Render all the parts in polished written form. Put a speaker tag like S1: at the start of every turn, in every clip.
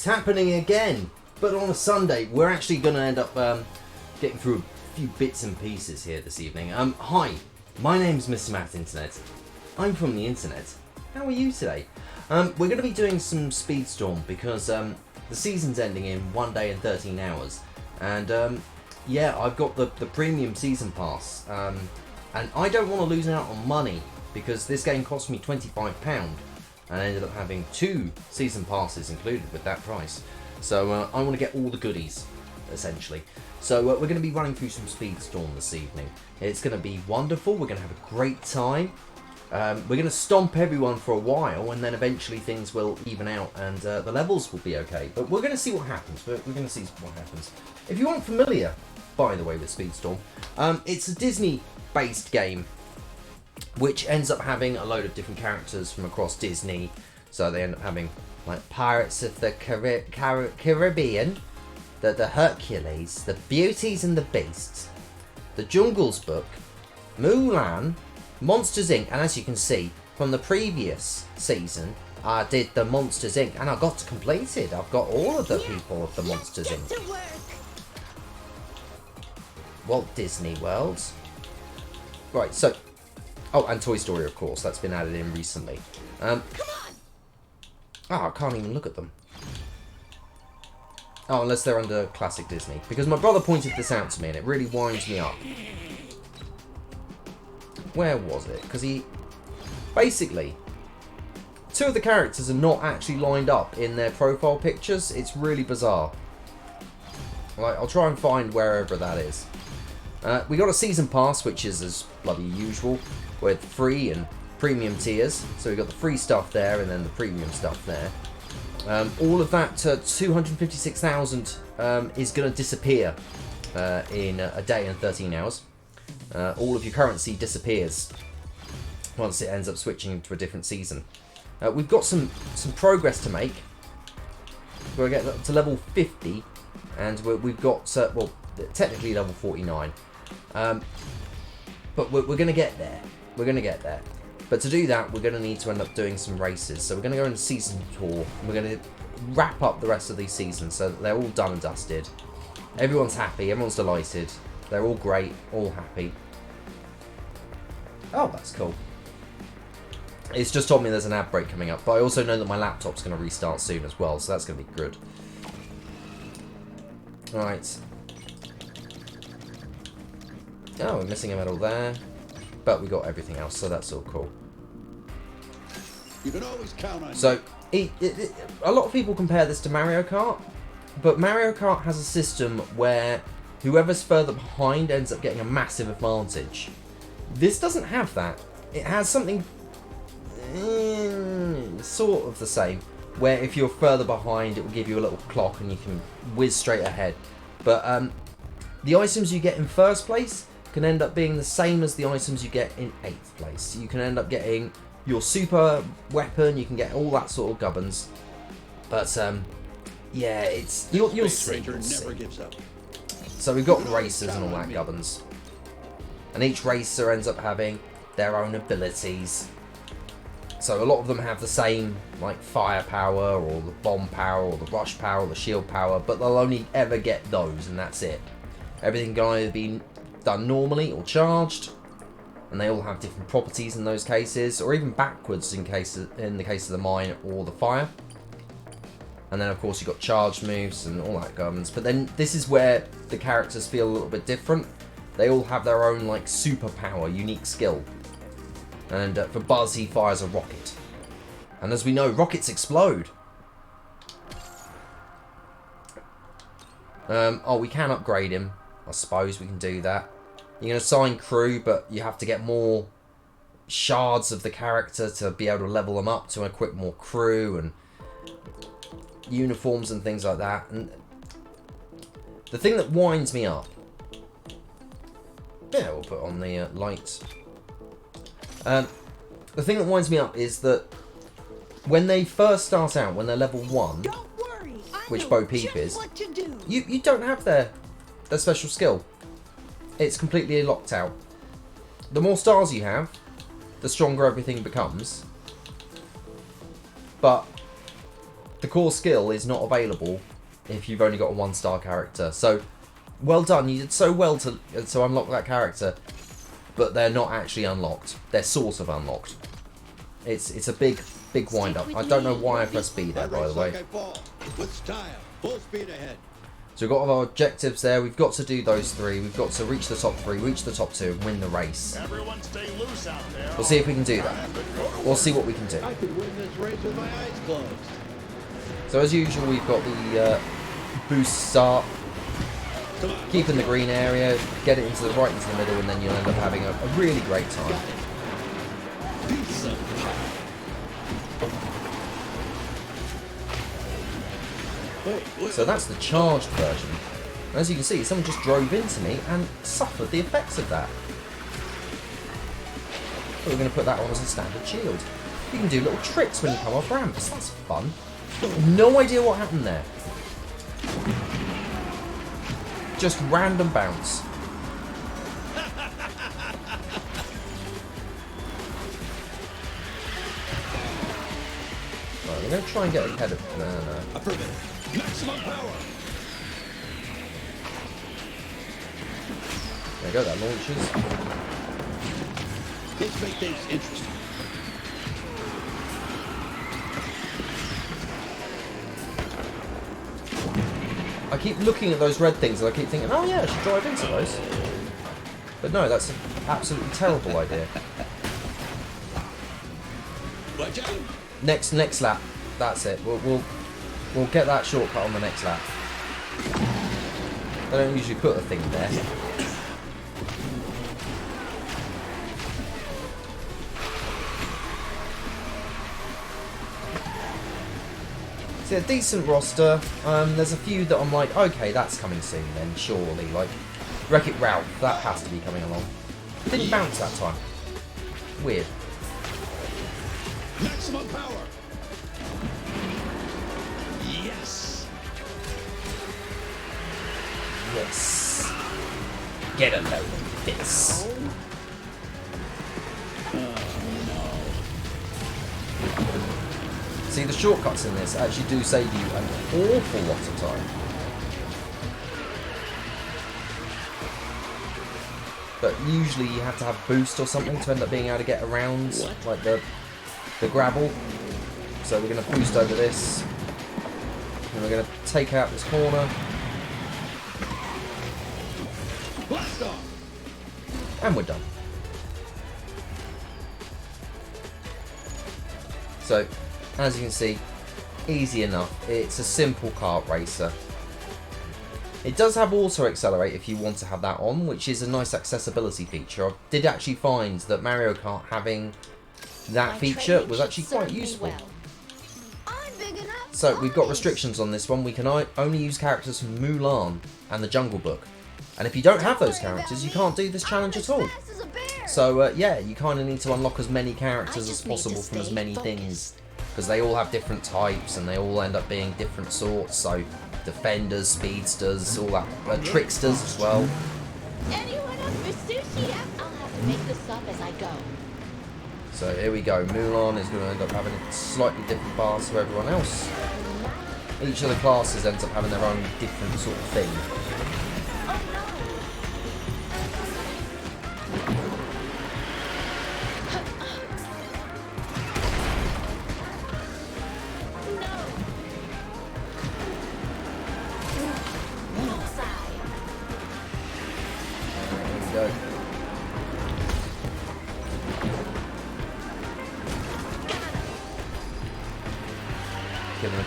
S1: It's happening again, but on a Sunday. We're actually going to end up getting through a few bits and pieces here this evening. Hi, my name's Mr. Matt Internet. I'm from the internet. How are you today? We're going to be doing some Speedstorm because the season's ending in 1 day and 13 hours. And yeah, I've got the premium season pass. And I don't want to lose out on money because this game cost me £25. And I ended up having 2 season passes included with that price. So I want to get all the goodies, essentially. So we're going to be running through some Speedstorm this evening. It's going to be wonderful. We're going to have a great time. We're going to stomp everyone for a while, and then eventually things will even out, and the levels will be okay. But we're going to see what happens. We're going to see what happens. If you aren't familiar, by the way, with Speedstorm, it's a Disney-based game, which ends up having a load of different characters from across Disney. So they end up having like Pirates of the Caribbean, the Hercules, the Beauties and the Beasts, the Jungle's Book, Mulan, Monsters Inc. And as you can see from the previous season, I did the Monsters Inc. and I got completed. I've got all of the people of the Monsters Inc. Walt Disney World. Right, so... Oh, and Toy Story, of course. That's been added in recently. Come on! Oh, I can't even look at them. Oh, unless they're under Classic Disney. Because my brother pointed this out to me, and it really winds me up. Where was it? Because he... Basically, 2 of the characters are not actually lined up in their profile pictures. It's really bizarre. Like, I'll try and find wherever that is. We got a season pass, which is as bloody usual, with free and premium tiers. So we got the free stuff there, and then the premium stuff there. All of that 256,000 is going to disappear in a day and 13 hours. All of your currency disappears once it ends up switching to a different season. We've got some progress to make. We're going to get up to level 50, and we've got well, technically level 49. But we're going to get there. We're going to get there. But to do that, we're going to need to end up doing some races. So we're going to go on a season tour. And we're going to wrap up the rest of these seasons so that they're all done and dusted. Everyone's happy. Everyone's delighted. They're all great. All happy. Oh, that's cool. It's just told me there's an ad break coming up. But I also know that my laptop's going to restart soon as well. So that's going to be good. Alright. Oh, we're missing a medal there. But we got everything else, so that's all cool.
S2: You can always count on
S1: so, a lot of people compare this to Mario Kart. But Mario Kart has a system where whoever's further behind ends up getting a massive advantage. This doesn't have that. It has something sort of the same. Where if you're further behind, it will give you a little clock and you can whiz straight ahead. But the items you get in first place can end up being the same as the items you get in 8th place. You can end up getting your super weapon, you can get all that sort of gubbins. But yeah, it's you'll see.
S2: Never gives up.
S1: So we've got races and all that gubbins. And each racer ends up having their own abilities. So a lot of them have the same, like, firepower, or the bomb power, or the rush power, or the shield power, but they'll only ever get those, and that's it. Everything can either be done normally or charged, and they all have different properties in those cases, or even backwards in the case of the mine or the fire. And then, of course, you've got charged moves and all that gubbins. But then this is where the characters feel a little bit different. They all have their own, like, superpower, unique skill. And for Buzz, he fires a rocket. And as we know, rockets explode. Oh, we can upgrade him. I suppose we can do that. You can assign crew, but you have to get more shards of the character to be able to level them up to equip more crew and uniforms and things like that. And the thing that winds me up... Yeah, we'll put on the lights. The thing that winds me up is that when they first start out, when they're level 1, which Bo Peep is, you don't have their special skill. It's completely locked out. The more stars you have, the stronger everything becomes. But the core skill is not available if you've only got a 1-star character. So, well done. You did so well to unlock that character, but they're not actually unlocked. They're sort of unlocked. It's a big wind up. I don't know why I pressed B there, by the way.
S2: With style, full speed ahead.
S1: So we've got our objectives there. We've got to do those 3. We've got to reach the top 3, reach the top 2, and win the race.
S3: Everyone stay loose out there.
S1: We'll see if we can do that. We'll see what we can do.
S2: I could win this race with my eyes closed.
S1: So as usual, we've got the boost start. Keep in the green area, get it into the right into the middle, and then you'll end up having a really great time. So that's the charged version. As you can see, someone just drove into me and suffered the effects of that. So we're going to put that on as a standard shield. You can do little tricks when you come off ramps. That's fun. No idea what happened there. Just random bounce. Right, we're going to try and get ahead of... No.
S2: Affirmative. Maximum power.
S1: There you go, that launches.
S2: Let's make things interesting.
S1: I keep looking at those red things and I keep thinking, oh yeah, I should drive into those. But no, that's an absolutely terrible idea.
S2: Watch out.
S1: Next lap, that's it. We'll get that shortcut on the next lap. They don't usually put a thing there. A decent roster. There's a few that I'm like, okay, that's coming soon then, surely. Like, Wreck-It Ralph, that has to be coming along. Didn't bounce that time. Weird.
S2: Maximum power. Yes.
S1: Yes. Get a load of this. See, the shortcuts in this actually do save you an awful lot of time. But usually you have to have boost or something to end up being able to get around, like the gravel. So we're going to boost over this. And we're going to take out this corner.
S2: Blast off.
S1: And we're done. So, as you can see, easy enough. It's a simple kart racer. It does have auto accelerate if you want to have that on, which is a nice accessibility feature. I did actually find that Mario Kart having that feature was actually quite useful. So we've got restrictions on this one. We can only use characters from Mulan and the Jungle Book. And if you don't have those characters, you can't do this challenge at all. So yeah, you kind of need to unlock as many characters as possible from as many things. Because they all have different types and they all end up being different sorts. So defenders, speedsters, all that, tricksters as well.
S4: Anyone up for sushi? I'll have to make this up as I go.
S1: So here we go. Mulan is going to end up having a slightly different path to everyone else. Each of the classes ends up having their own different sort of thing.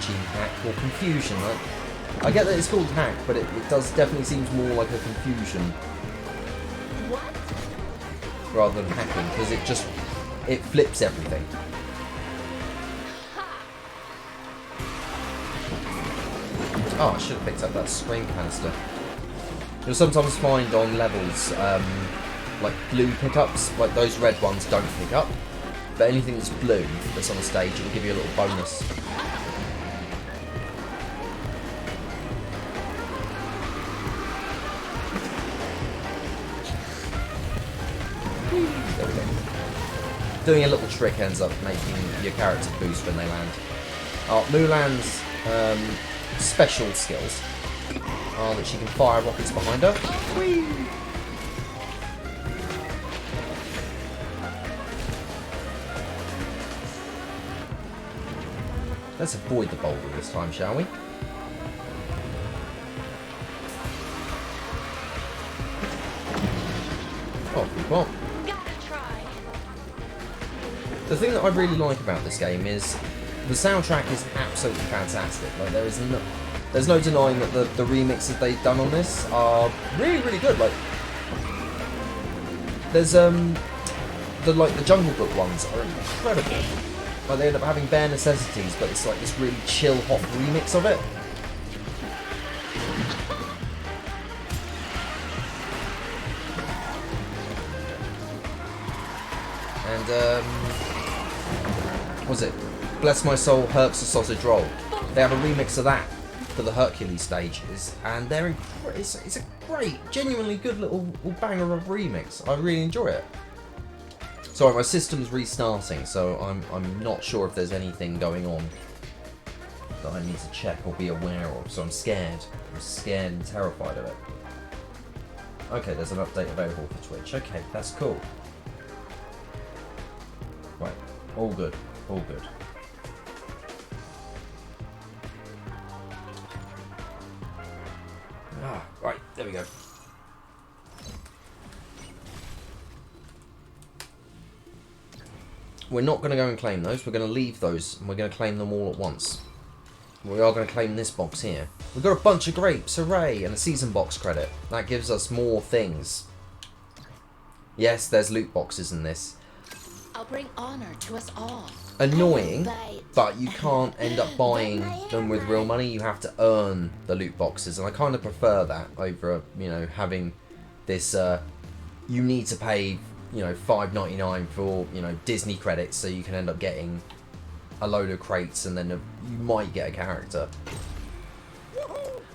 S1: Hack or confusion. I get that it's called hack, but it does definitely seems more like a confusion rather than hacking, because it flips everything. Oh, I should have picked up that screen canister. You'll sometimes find on levels like blue pickups, like those red ones don't pick up, but anything that's blue that's on the stage, it will give you a little bonus. There we go. Doing a little trick ends up making your character boost when they land. Oh, Mulan's special skills are that she can fire rockets behind her. Whee! Let's avoid the boulder this time, shall we? Oh, we won't.
S4: Gotta try.
S1: The thing that I really like about this game is the soundtrack is absolutely fantastic. Like there's no denying that the remixes they've done on this are really, really good. Like there's the Jungle Book ones are incredible. Like they end up having bare necessities, but it's like this really chill, hot remix of it. And what was it? Bless My Soul, Herc's a Sausage Roll. They have a remix of that for the Hercules stages, and it's a great, genuinely good little banger of a remix. I really enjoy it. Sorry, my system's restarting, so I'm not sure if there's anything going on that I need to check or be aware of. So I'm scared. I'm scared and terrified of it. Okay, there's an update available for Twitch. Okay, that's cool. Right, all good, all good. Ah, right, there we go. We're not going to go and claim those, we're going to leave those, and we're going to claim them all at once. We are going to claim this box here. We've got a bunch of grapes, hooray, and a season box credit. That gives us more things. Yes, there's loot boxes in this.
S4: I'll bring honor to us all.
S1: Annoying, but you can't end up buying them with real money. You have to earn the loot boxes, and I kind of prefer that over, you know, having this. You need to pay, you know, $5.99 for, you know, Disney credits, so you can end up getting a load of crates, and then you might get a character.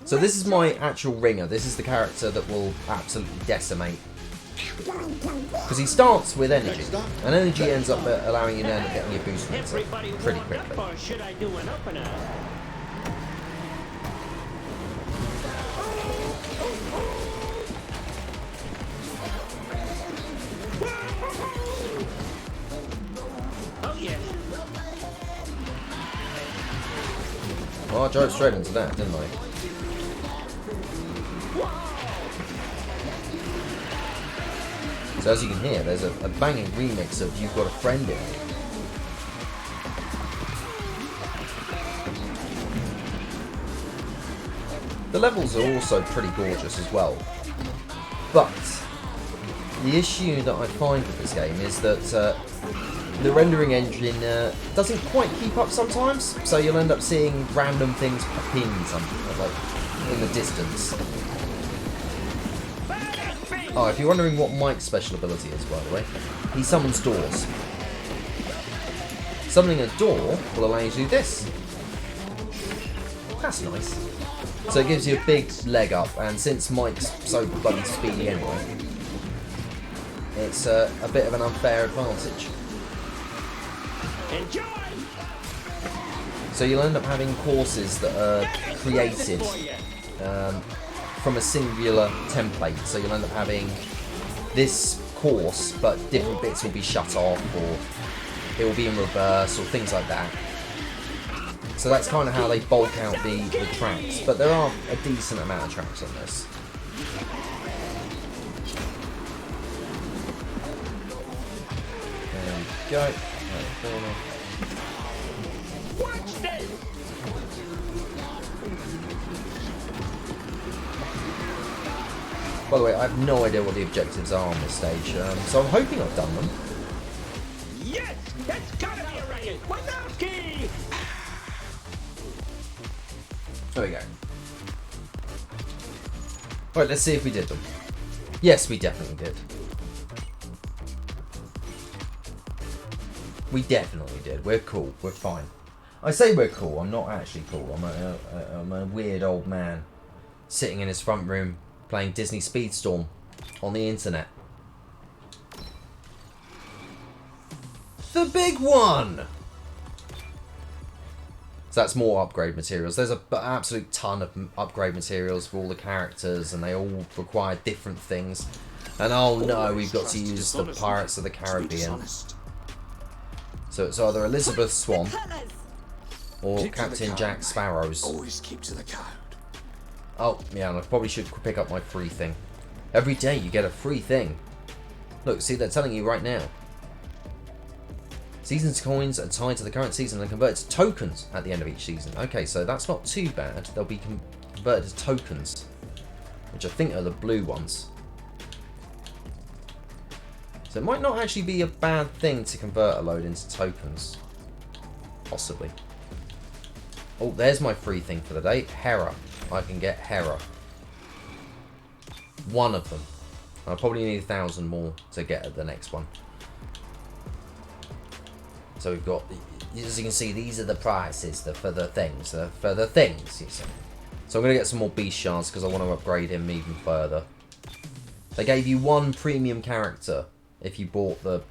S1: So this is my actual ringer. This is the character that will absolutely decimate. Because he starts with energy, and energy ends up allowing you to end up getting your boost meter pretty quickly.
S5: Or should I do an opener? Oh yes.
S1: Oh, I drove straight into that, didn't I? So as you can hear, there's a banging remix of You've Got a Friend in it. The levels are also pretty gorgeous as well. But the issue that I find with this game is that the rendering engine doesn't quite keep up sometimes. So you'll end up seeing random things pop in, like in the distance. Oh, if you're wondering what Mike's special ability is, by the way, he summons doors. Summoning a door will allow you to do this. That's nice. So it gives you a big leg up, and since Mike's so bloody speedy anyway, it's a bit of an unfair advantage.
S5: Enjoy.
S1: So you'll end up having courses that are created from a singular template. So you'll end up having this course, but different bits will be shut off, or it will be in reverse, or things like that. So that's kind of how they bulk out the tracks, but there are a decent amount of tracks on this. There we go.
S5: Watch this.
S1: By the way, I have no idea what the objectives are on this stage, so I'm hoping I've done them.
S5: Yes, that's gotta be a racket. Wazowski.
S1: There we go. Right, let's see if we did them. Yes, we definitely did. We definitely did. We're cool. We're fine. I say we're cool. I'm not actually cool. I'm a weird old man sitting in his front room playing Disney Speedstorm on the internet. The big one! So that's more upgrade materials. There's an absolute ton of upgrade materials for all the characters, and they all require different things. And oh no, we've got to use the Pirates of the Caribbean. So it's either Elizabeth Swan or Captain Jack Sparrows.
S2: Always keep to the code.
S1: Oh, yeah, and I probably should pick up my free thing. Every day you get a free thing. Look, see, they're telling you right now. Season's coins are tied to the current season and converted to tokens at the end of each season. Okay, so that's not too bad. They'll be converted to tokens, which I think are the blue ones. So it might not actually be a bad thing to convert a load into tokens. Possibly. Oh, there's my free thing for the day. Hera. I can get Hera. One of them. I'll probably need 1,000 more to get the next one. So we've got, as you can see, these are the prices for the things. For the things, you see. So I'm going to get some more beast shards because I want to upgrade him even further. They gave you one premium character if you bought the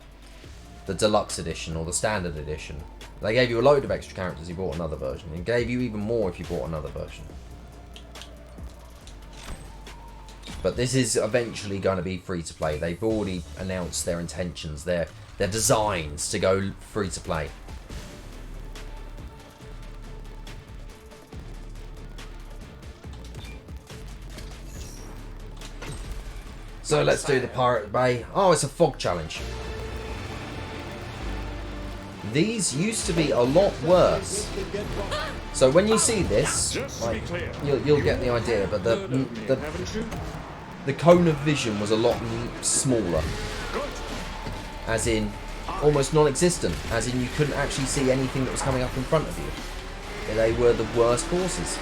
S1: deluxe edition or the standard edition. They gave you a load of extra characters if you bought another version. And gave you even more if you bought another version. But this is eventually going to be free to play. They've already announced their intentions, their designs to go free to play. So let's do the Pirate Bay. Oh, it's a fog challenge. These used to be a lot worse. So when you see this, like, you'll get the idea. But the cone of vision was a lot smaller, as in almost non-existent, as in you couldn't actually see anything that was coming up in front of you. They were the worst courses.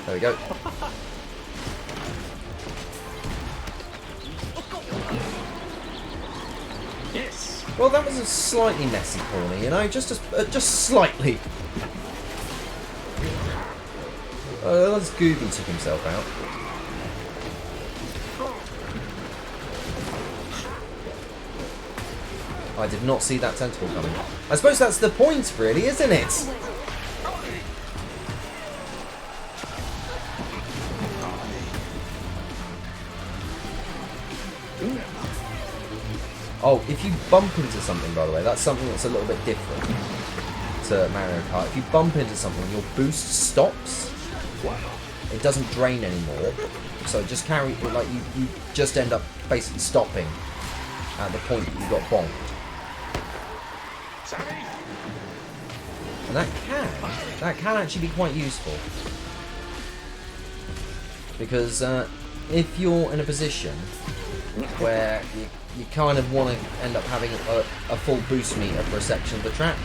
S1: There we go.
S5: Yes.
S1: Well, that was a slightly messy corner, you know, just slightly. That's Gooby took himself out. I did not see that tentacle coming. I suppose that's the point, really, isn't it? Oh, if you bump into something, by the way, that's something that's a little bit different to Mario Kart. If you bump into something, your boost stops. It doesn't drain anymore. So just carry, like, you just end up basically stopping at the point that you got bonked. And that can actually be quite useful. Because if you're in a position where you kind of want to end up having a full boost meter for a section of the track,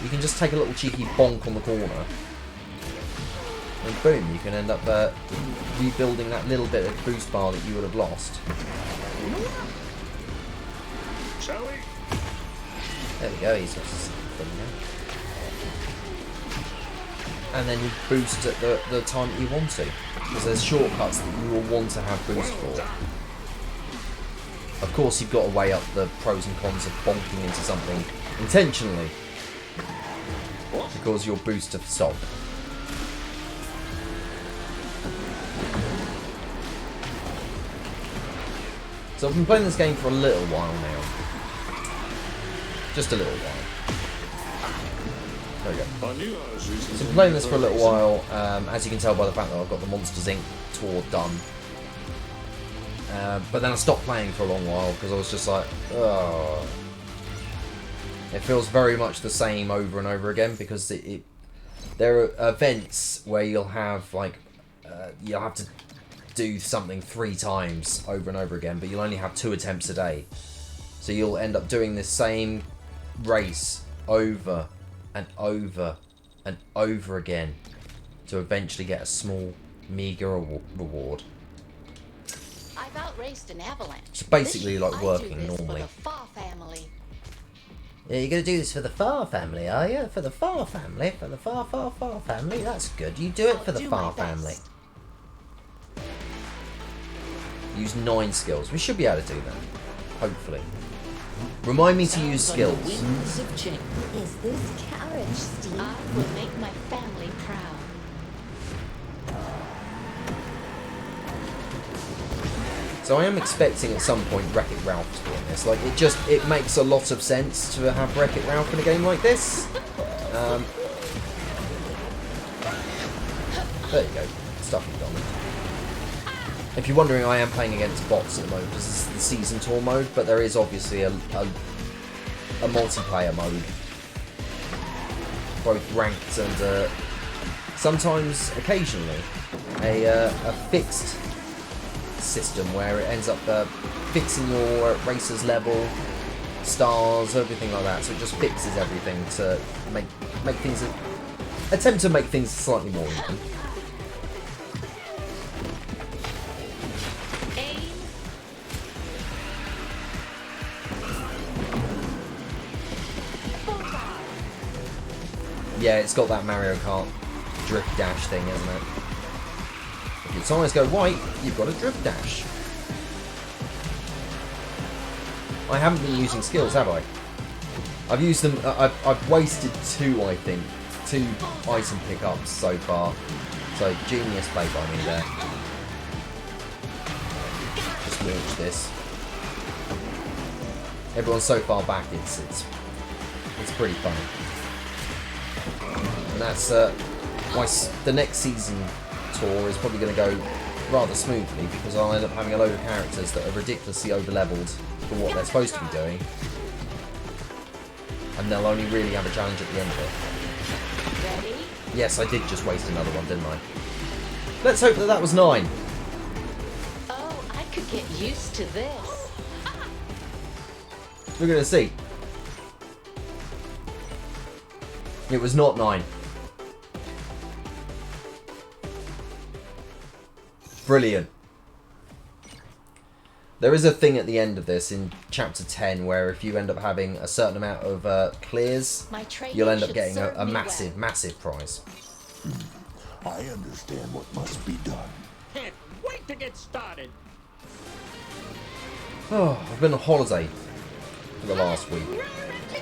S1: you can just take a little cheeky bonk on the corner, and boom, you can end up rebuilding that little bit of boost bar that you would have lost.
S5: Shall we?
S1: There we go, he's got something now. And then you boost at the time that you want to, because there's shortcuts that you will want to have boost for. Of course, you've got to weigh up the pros and cons of bonking into something intentionally to cause your boost to stop. So I've been playing this game for a little while now. Just a little while. There we go. So I'm playing this for a little while, as you can tell by the fact that I've got the Monsters Inc. tour done. But then I stopped playing for a long while because I was just like, oh. It feels very much the same over and over again because there are events where you'll have like, you'll have to do something 3 times over and over again, but you'll only have 2 attempts a day. So you'll end up doing this same race over and over and over again to eventually get a small, meager reward.
S4: I've outraced an avalanche.
S1: It's basically like
S4: I
S1: working
S4: do this
S1: normally.
S4: For the Far family.
S1: Yeah, you're going to do this for the Far family, are you? For the Far family? For the Far family? That's good. You do it for the Far family. Use 9 skills. We should be able to do that. Hopefully. Remind me to use
S4: Like
S1: skills.
S4: winds of change.
S6: Is this carriage steep?
S4: I will make my family proud.
S1: So I am expecting at some point Wreck-It Ralph to be in this. Like, it makes a lot of sense to have Wreck-It Ralph in a game like this. There you go. Stuff you've done. If you're wondering, I am playing against bots at the moment. This is the Season Tour mode, but there is obviously a multiplayer mode. Both ranked and sometimes, occasionally, a fixed system where it ends up fixing your racer's level, stars, everything like that. So it just fixes everything to make things attempt to make things slightly more even. Yeah, it's got that Mario Kart drift dash thing, isn't it? If your tires go white, you've got a drift dash. I haven't been using skills, have I? I've used them. I've wasted two, I think, 2 item pickups so far. So genius play by me there. Just launch this. Everyone's so far back. It's pretty funny. And that's why the next season tour is probably going to go rather smoothly, because I'll end up having a load of characters that are ridiculously over-leveled for what they're supposed to be doing, and they'll only really have a challenge at the end of it.
S4: Ready?
S1: Yes, I did just waste another one, didn't I? Let's hope that was 9.
S4: Oh, I could get used to this.
S1: We're going to see. It was not 9. Brilliant. There is a thing at the end of this in chapter 10 where if you end up having a certain amount of clears,
S4: My training
S1: you'll end up
S4: should
S1: getting
S4: serve
S1: a
S4: me
S1: massive,
S4: well.
S1: massive prize.
S3: I understand what must be done.
S5: Can't wait to get started.
S1: Oh, I've been on holiday for the last week.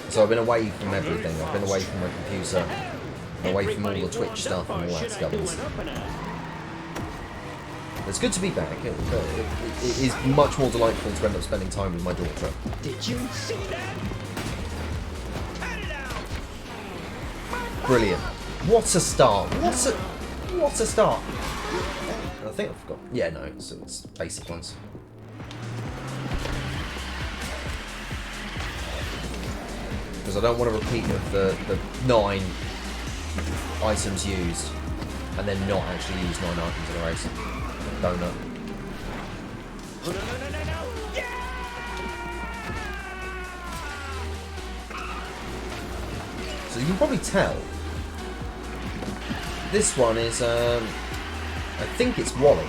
S1: So I've been away from everything. I've been away from my computer, away from all the Twitch stuff and all that scuffles. It's good to be back. It is much more delightful to end up spending time with my daughter.
S5: Did you see that? Cut it out.
S1: Brilliant. What a start. What a start. I think I forgot. Yeah, no, it's basic ones. Because I don't want to repeat with the 9 items used and then not actually use 9 items in a race. Donut.
S5: No. Yeah!
S1: So you can probably tell this one is I think it's Wally.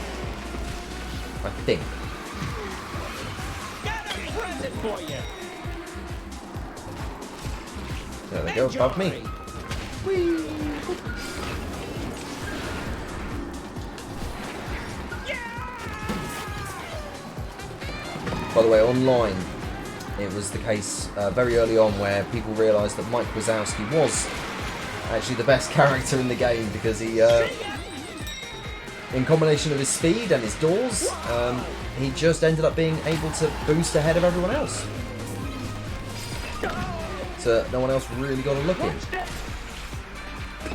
S1: I think.
S5: Gotta press it for you.
S1: There they go above me.
S5: Whee!
S1: By the way, online, it was the case very early on where people realised that Mike Wazowski was actually the best character in the game because he, in combination of his speed and his doors, he just ended up being able to boost ahead of everyone else. So no one else really got a look in.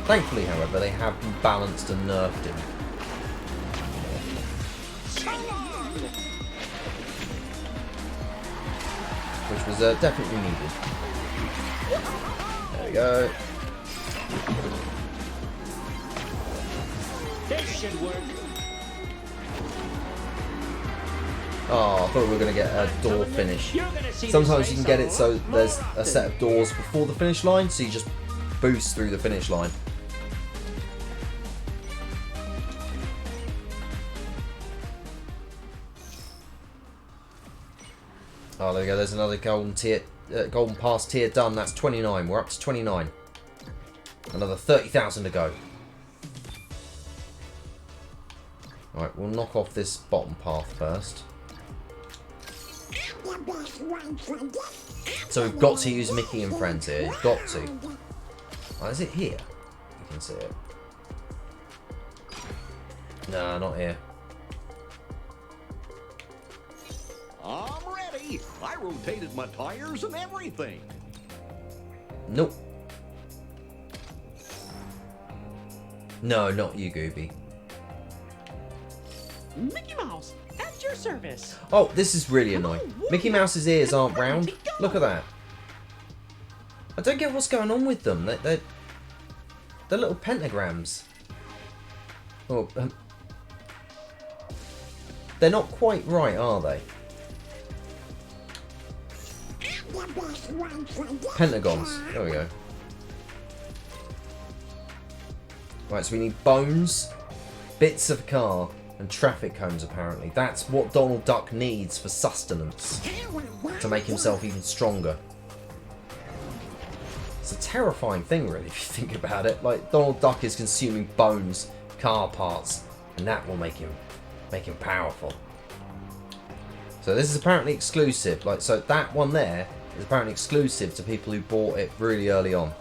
S1: Thankfully, however, they have balanced and nerfed him. Which was definitely needed. There we go.
S5: This should work.
S1: Oh, I thought we were going to get a door finish. Sometimes you can get it so there's a set of doors before the finish line, so you just boost through the finish line. Oh, there we go. There's another golden pass tier done. That's 29. We're up to 29. Another 30,000 to go. Right, we'll knock off this bottom path first. So we've got to use Mickey and Friends here. You've got to. Oh, is it here? You can see it. No, not here.
S2: I'm ready. I rotated my tires and everything.
S1: Nope. No, not you, Gooby.
S5: Mickey Mouse, at your service.
S1: Oh, this is really annoying. Mickey Mouse's ears aren't round. Look at that. I don't get what's going on with them. They're little pentagrams. Oh, they're not quite right, are they? Pentagons. There we go. Right, so we need bones, bits of a car, and traffic cones, apparently. That's what Donald Duck needs for sustenance, to make himself even stronger. It's a terrifying thing, really, if you think about it. Like, Donald Duck is consuming bones, car parts, and that will make him powerful. So this is apparently exclusive. Like, so that one there is apparently exclusive to people who bought it really early on.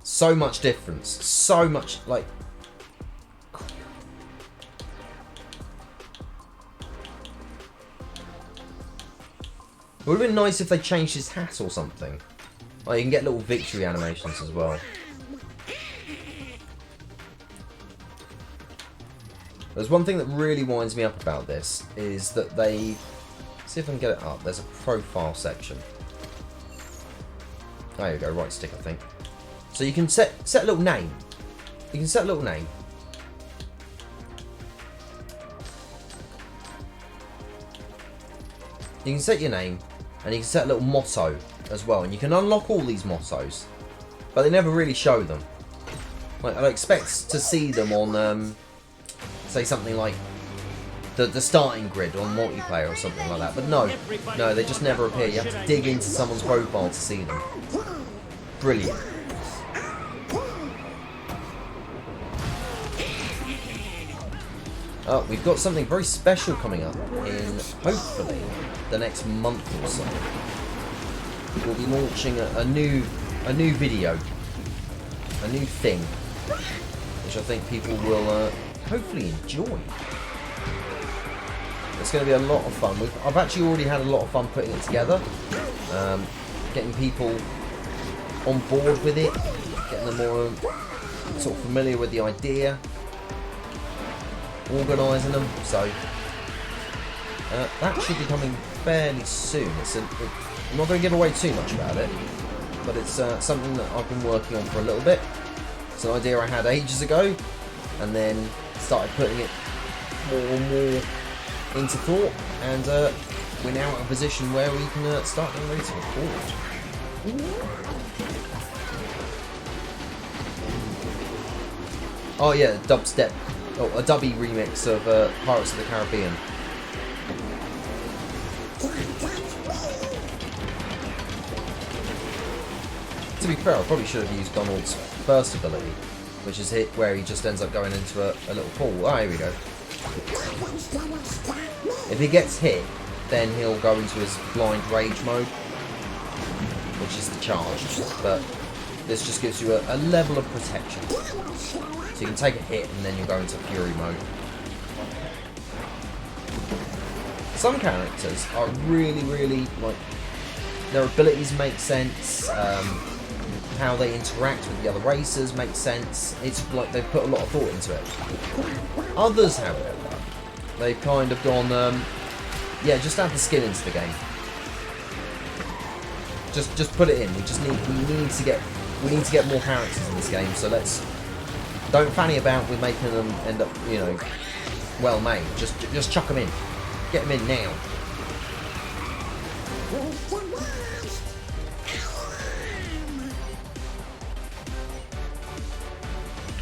S1: So much difference. So much, like... It would have been nice if they changed his hat or something. Oh, you can get little victory animations as well. There's one thing that really winds me up about this, is that they... See if I can get it up. There's a profile section. There you go, right stick, I think. So you can set a little name. You can set a little name. You can set your name, and you can set a little motto as well. And you can unlock all these mottos, but they never really show them. Like, I'd expect to see them on, say something like the starting grid on multiplayer or something like that. But no, they just never appear. You have to dig into someone's profile to see them. Brilliant. Oh, we've got something very special coming up in, hopefully, the next month or so. We'll be launching a new video, a new thing, which I think people will hopefully enjoy. It's going to be a lot of fun. I've actually already had a lot of fun putting it together, getting people on board with it, getting them more sort of familiar with the idea, organising them, so that should be coming fairly soon. I'm not going to give away too much about it, but it's something that I've been working on for a little bit. It's an idea I had ages ago, and then started putting it more and more into thought, and we're now at a position where we can start getting ready to record. Oh yeah, dubstep. Oh, a dubby remix of Pirates of the Caribbean. To be fair, I probably should have used Donald's first ability, which is hit where he just ends up going into a little pool. Oh, here we go. If he gets hit, then he'll go into his blind rage mode, which is the charge. But this just gives you a level of protection. So you can take a hit and then you'll go into fury mode. Some characters are really, like, their abilities make sense, how they interact with the other racers makes sense. It's like they've put a lot of thought into it. Others, however, they've kind of gone, yeah, just add the skill into the game. Just put it in. We need to get more characters in this game, so don't fanny about with making them end up, you know, well made. Just chuck them in. Get them in now.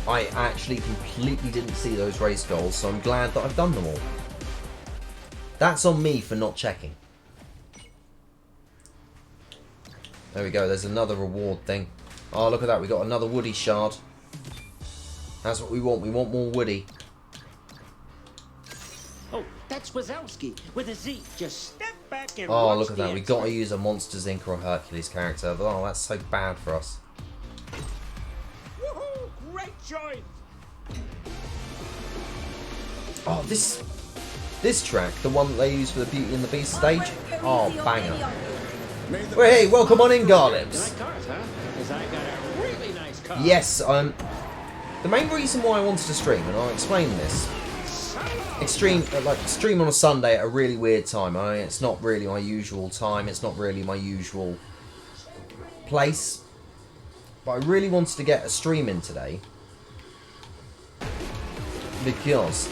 S1: I actually completely didn't see those race goals, so I'm glad that I've done them all. That's on me for not checking. There we go, there's another reward thing. Oh, look at that, we got another Woody shard. That's what we want more Woody.
S5: Oh, that's Wazowski with a Z. Just step back and
S1: Oh,
S5: watch
S1: look at
S5: the
S1: that. We got to
S5: X-ray.
S1: use a Monsters Inc. or Hercules character. Oh, that's so bad for us.
S5: Woohoo! Great choice.
S1: Oh, this track, the one that they use for the Beauty and the Beast stage. Oh, banger. Well, hey, welcome on in, Garlips.
S5: Cars, huh? Because I got a really nice car.
S1: Yes, the main reason why I wanted to stream, and I'll explain this. Stream on a Sunday at a really weird time. I mean, it's not really my usual time. It's not really my usual place. But I really wanted to get a stream in today because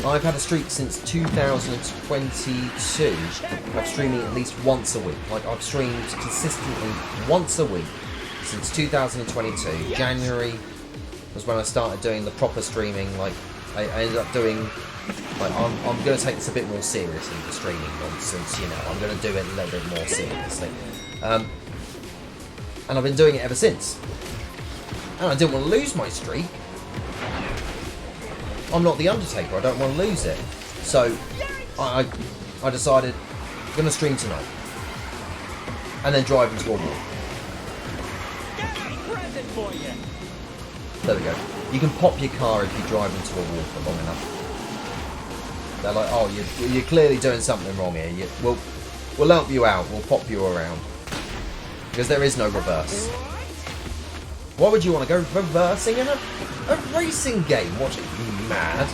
S1: I've had a streak since 2022 of streaming at least once a week. Like, I've streamed consistently once a week since 2022. January was when I started doing the proper streaming. Like, I ended up doing, like, I'm going to take this a bit more seriously, the streaming nonsense, you know. I'm going to do it a little bit more seriously. And I've been doing it ever since. And I didn't want to lose my streak. I'm not the Undertaker, I don't want to lose it. So, I decided, I'm going to stream tonight. And then drive into a wall.
S5: Got a present for you.
S1: There we go. You can pop your car if you drive into a wall for long enough. They're like, oh, you're clearly doing something wrong here. We'll help you out, we'll pop you around. Because there is no reverse. Why would you want to go reversing in a racing game? What, are you mad?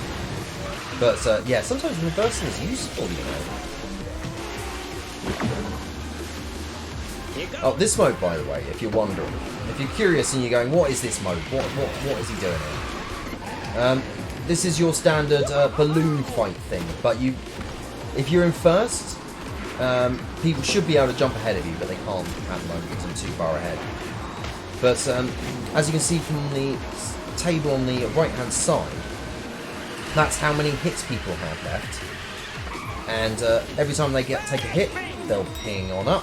S1: But, yeah, sometimes reversing is useful, you know. Oh, this mode, by the way, if you're wondering. If you're curious and you're going, what is this mode? What is he doing here? This is your standard balloon fight thing. But if you're in first, people should be able to jump ahead of you, but they can't at the moment because I'm too far ahead. But as you can see from the table on the right-hand side, that's how many hits people have left. And every time they take a hit, they'll ping on up.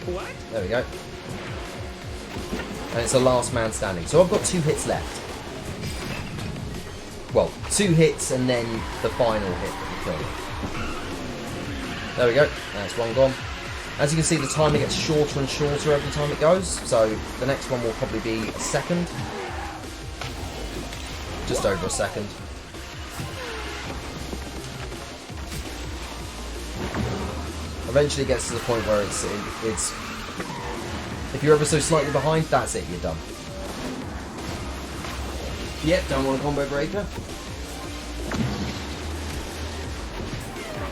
S5: What?
S1: There we go. And it's a last man standing. So I've got 2 hits left. Well, 2 hits and then the final hit that will kill them. There we go. That's one gone. As you can see, the timer gets shorter and shorter every time it goes. So the next one will probably be a second. Just over a second. Eventually it gets to the point where it's if you're ever so slightly behind, that's it, you're done. Yep, don't want a combo breaker.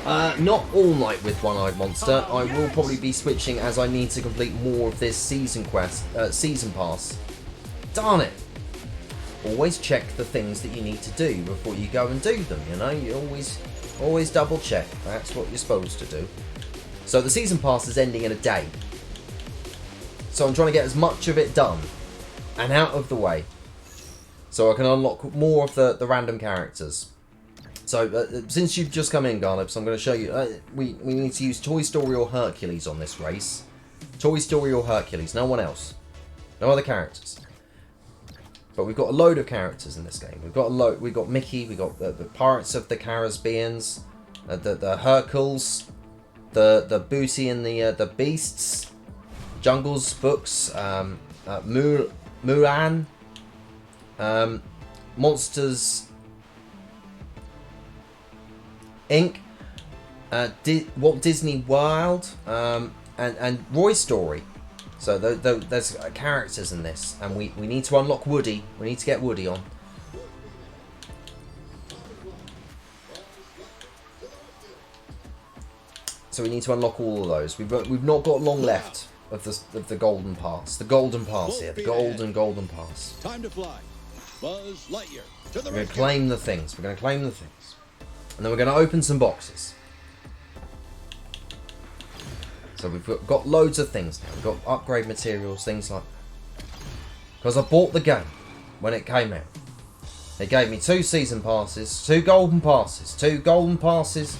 S1: Not all night with One-Eyed Monster. I will probably be switching as I need to complete more of this season quest, season pass. Darn it! Always check the things that you need to do before you go and do them, you know? You always double check. That's what you're supposed to do. So the season pass is ending in a day. So I'm trying to get as much of it done and out of the way so I can unlock more of the random characters. So since you've just come in, Garlips, I'm going to show you. We need to use Toy Story or Hercules on this race. Toy Story or Hercules, no one else. No other characters. But we've got a load of characters in this game. We've got We've got Mickey. We've got the Pirates of the Caribbeans, the Hercules, the Booty and the Beasts, Jungle's Books, Mulan, Monsters Inc., Walt Disney World, and Roy Story. So there's characters in this, and we need to unlock Woody. We need to get Woody on. So we need to unlock all of those. We've not got long left of the golden pass. The golden pass here. The golden pass.
S2: Time to fly. Buzz Lightyear to the
S1: We're going to claim the things. We're going to claim the things. And then we're going to open some boxes. So we've got loads of things now. We've got upgrade materials, things like that. Because I bought the game when it came out. They gave me 2 season passes, 2 golden passes, 2 golden passes.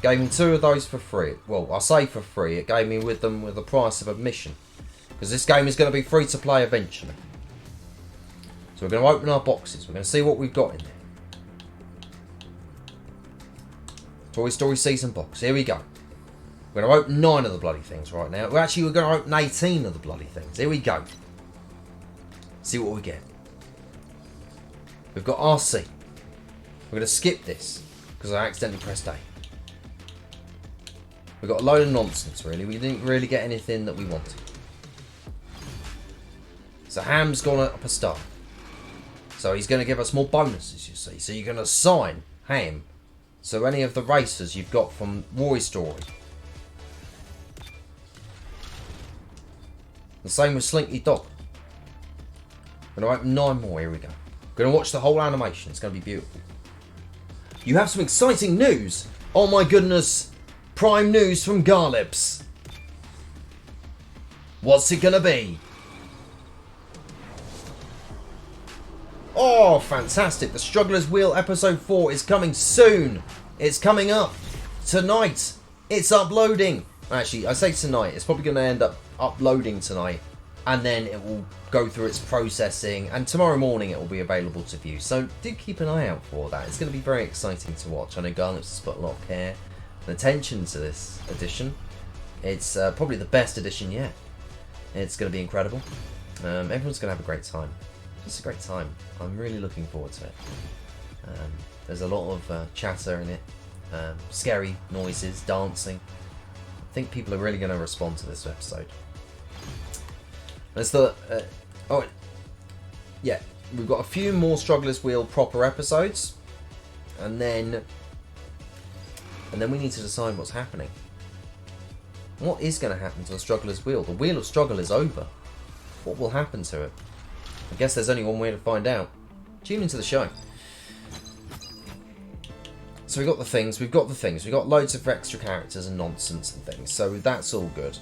S1: Gave me 2 of those for free. Well, I say for free. It gave me with them with the price of admission. Because this game is going to be free to play eventually. So we're going to open our boxes. We're going to see what we've got in there. Toy Story Season Box. Here we go. We're going to open 9 of the bloody things right now. We're going to open 18 of the bloody things. Here we go. See what we get. We've got RC. We're going to skip this because I accidentally pressed A. We've got a load of nonsense, really. We didn't really get anything that we wanted. So Ham's gone up a star. So he's going to give us more bonuses, you see. So you're going to assign Ham. So any of the racers you've got from Roy's story. The same with Slinky Dog. Going to open 9 more. Here we go. Going to watch the whole animation. It's going to be beautiful. You have some exciting news. Oh my goodness. Prime news from Garlips. What's it going to be? Oh, fantastic. The Struggler's Wheel episode 4 is coming soon. It's coming up tonight. It's uploading. Actually, I say tonight. It's probably going to end up uploading tonight. And then it will go through its processing. And tomorrow morning it will be available to view. So do keep an eye out for that. It's going to be very exciting to watch. I know Garlips has put a lot of care and attention to this edition. It's probably the best edition yet. It's going to be incredible. Everyone's going to have a great time. It's a great time. I'm really looking forward to it. There's a lot of chatter in it, scary noises, dancing. I think people are really going to respond to this episode. There's the yeah, we've got a few more Struggler's Wheel proper episodes, and then we need to decide what's happening. What is going to happen to the Struggler's Wheel? The Wheel of Struggle is over. What will happen to it? I guess there's only one way to find out. Tune into the show. So we've got the things. We've got loads of extra characters and nonsense and things. So that's all good.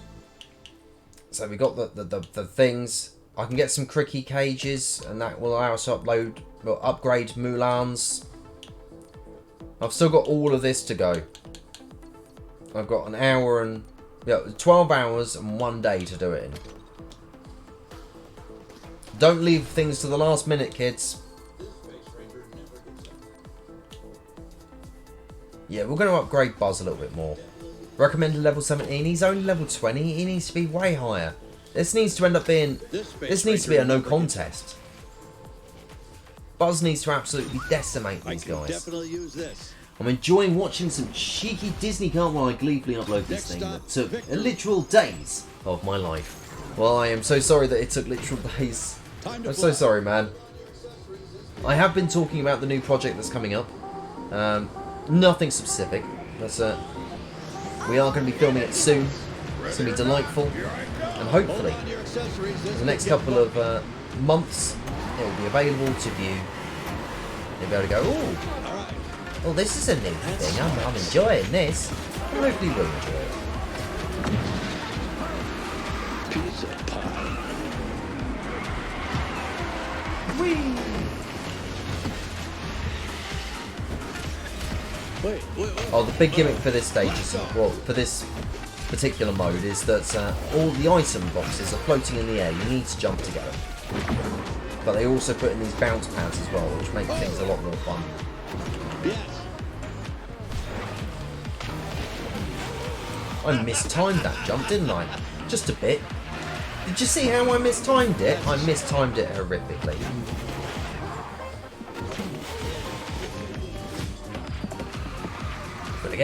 S1: So we got the things. I can get some cricky cages, and that will allow us to upgrade Mulans. I've still got all of this to go. I've got an hour and 12 hours and 1 day to do it in. Don't leave things to the last minute, kids. Yeah, we're going to upgrade Buzz a little bit more. Recommended level 17. He's only level 20. He needs to be way higher. This needs to end up being... This needs to be a no contest. Buzz needs to absolutely decimate these guys.
S2: Definitely use this.
S1: I'm enjoying watching some cheeky Disney cart while I gleefully upload this thing that took literal days of my life. Well, I am so sorry that it took literal days. I'm so sorry, man. I have been talking about the new project that's coming up. Nothing specific. That's we are going to be filming it soon. It's going to be delightful. And hopefully, in the next couple of months, it will be available to view. You'll be able to go, oh, this is a new thing. I'm enjoying this. And hopefully we'll enjoy it.
S2: Pizza pie.
S1: Whee!
S2: Wait.
S1: Oh, the big gimmick for this stage is, well, for this particular mode is that all the item boxes are floating in the air. You need to jump to get them. But they also put in these bounce pads as well, which make things a lot more fun.
S2: Yes.
S1: I mistimed that jump, didn't I? Just a bit. Did you see how I mistimed it? I mistimed it horrifically. Gonna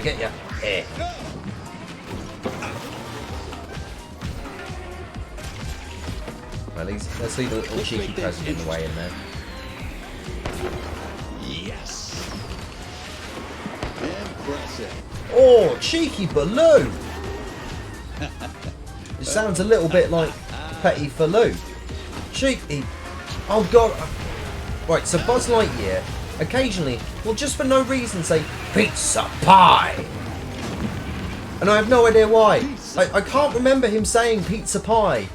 S1: get ya. Eh. Well, let's leave a little cheeky present in the way in there.
S2: Yes. Impressive.
S1: Oh, cheeky balloon! It sounds a little bit like Petty Faloo. Cheeky. Oh god. Right, so Buzz Lightyear occasionally will just for no reason say pizza pie. And I have no idea why. I can't remember him saying pizza pie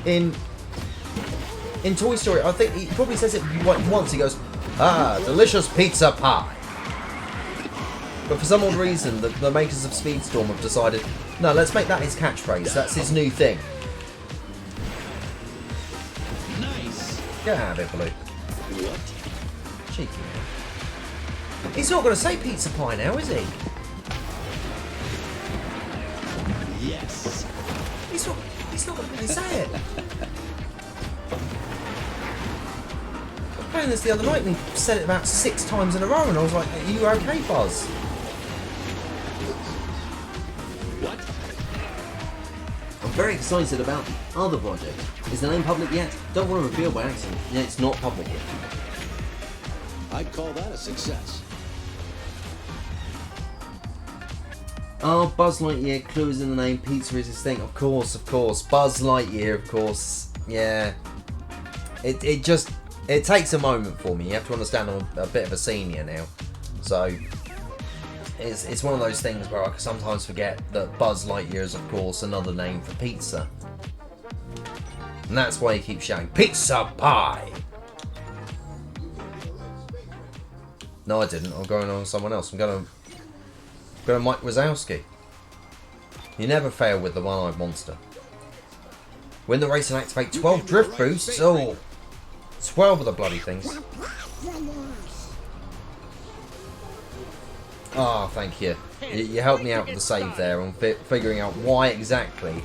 S1: in Toy Story. I think he probably says it once. He goes, delicious pizza pie. But for some odd reason, the makers of Speedstorm have decided, no, let's make that his catchphrase. That's his new thing.
S2: Nice.
S1: Get out of it, Blue.
S2: What?
S1: Cheeky man. He's not going to say pizza pie now, is he? He's not going to say it. I was playing this the other night and he said it about 6 times in a row, and I was like, "Are you okay, Buzz?"
S2: What?
S1: I'm very excited about the other project. Is the name public yet? Don't want to reveal by accident. Yeah, it's not public yet.
S2: I'd call that a success.
S1: Oh, Buzz Lightyear, clue is in the name, pizza is his thing. Of course. Buzz Lightyear, of course. Yeah. It takes a moment for me. You have to understand I'm a bit of a senior now. So, it's one of those things where I can sometimes forget that Buzz Lightyear is, of course, another name for pizza. And that's why you keep shouting, "Pizza pie!" No, I didn't. I'm going on with someone else. I'm going to Mike Wazowski. You never fail with the one-eyed monster. Win the race and activate 12 drift boosts. Oh, 12 of the bloody things. Ah, oh, thank you. You helped me out with the save there on figuring out why exactly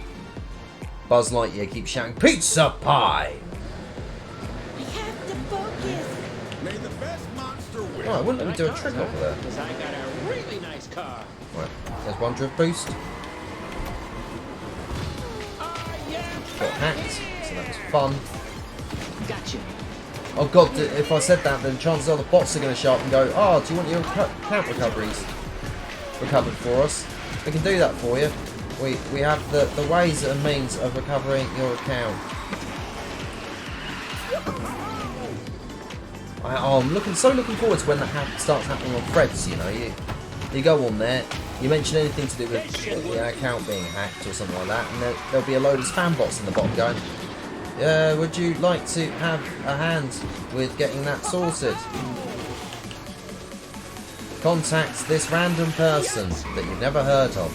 S1: Buzz Lightyear keeps shouting, "Pizza pie!"
S6: I have to focus.
S2: May the best monster win.
S1: Oh, I wouldn't let me do a trick over there.
S5: Because I got a really nice car.
S1: Right, there's one drift boost. Got hacked, so that was fun.
S5: Gotcha.
S1: Oh god, if I said that, then chances are the bots are going to show up and go, "Oh, do you want your account recoveries recovered for us?" We can do that for you. We have the ways and means of recovering your account. I'm looking forward to when that starts happening on threads. You know, you go on there, you mention anything to do with your account being hacked or something like that, and there'll be a load of spam bots in the bot going, "Would you like to have a hand with getting that sorted? Contact this random person that you've never heard of,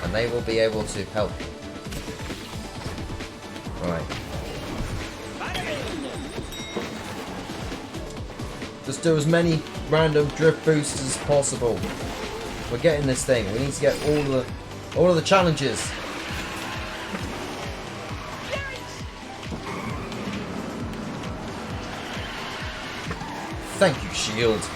S1: and they will be able to help you." Right. Just do as many random drift boosts as possible. We're getting this thing. We need to get all of the challenges. Thank you, Shield.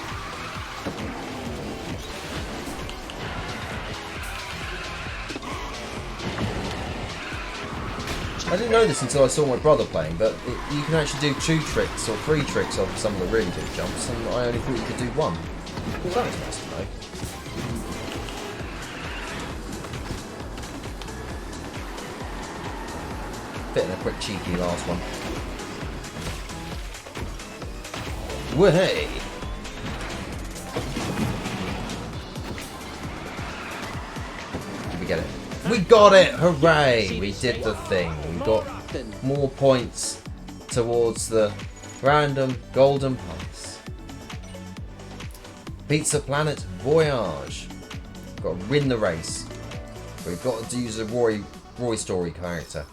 S1: I didn't know this until I saw my brother playing, but you can actually do 2 tricks or 3 tricks of some of the really big jumps, and I only thought you could do 1. So that was nice to know. Fitting a quick cheeky last one. Way! Did we get it? We got it! Hooray! We did the thing. We got more points towards the random golden pass. Pizza Planet Voyage. Got to win the race. We've got to use a Roy Story character.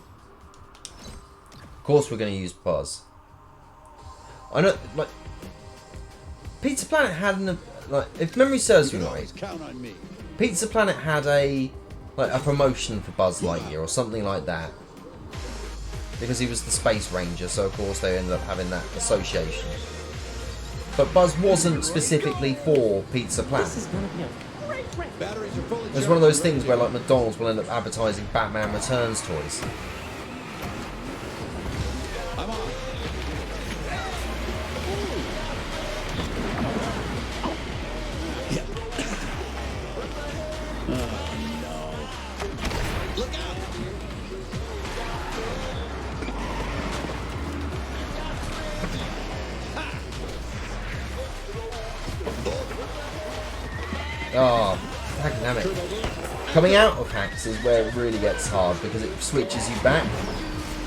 S1: Of course we're going to use Buzz. I know, like, Pizza Planet had if memory serves me right,
S2: Count on me.
S1: Pizza Planet had a promotion for Buzz Lightyear or something like that, because he was the Space Ranger, so of course they ended up having that association. But Buzz wasn't specifically for Pizza Planet.
S2: Batteries are fully
S1: It was one of those things where like McDonald's will end up advertising Batman Returns toys.
S2: I'm on. Look out!
S1: Oh, dynamic. Coming out of hacks is where it really gets hard because it switches you back.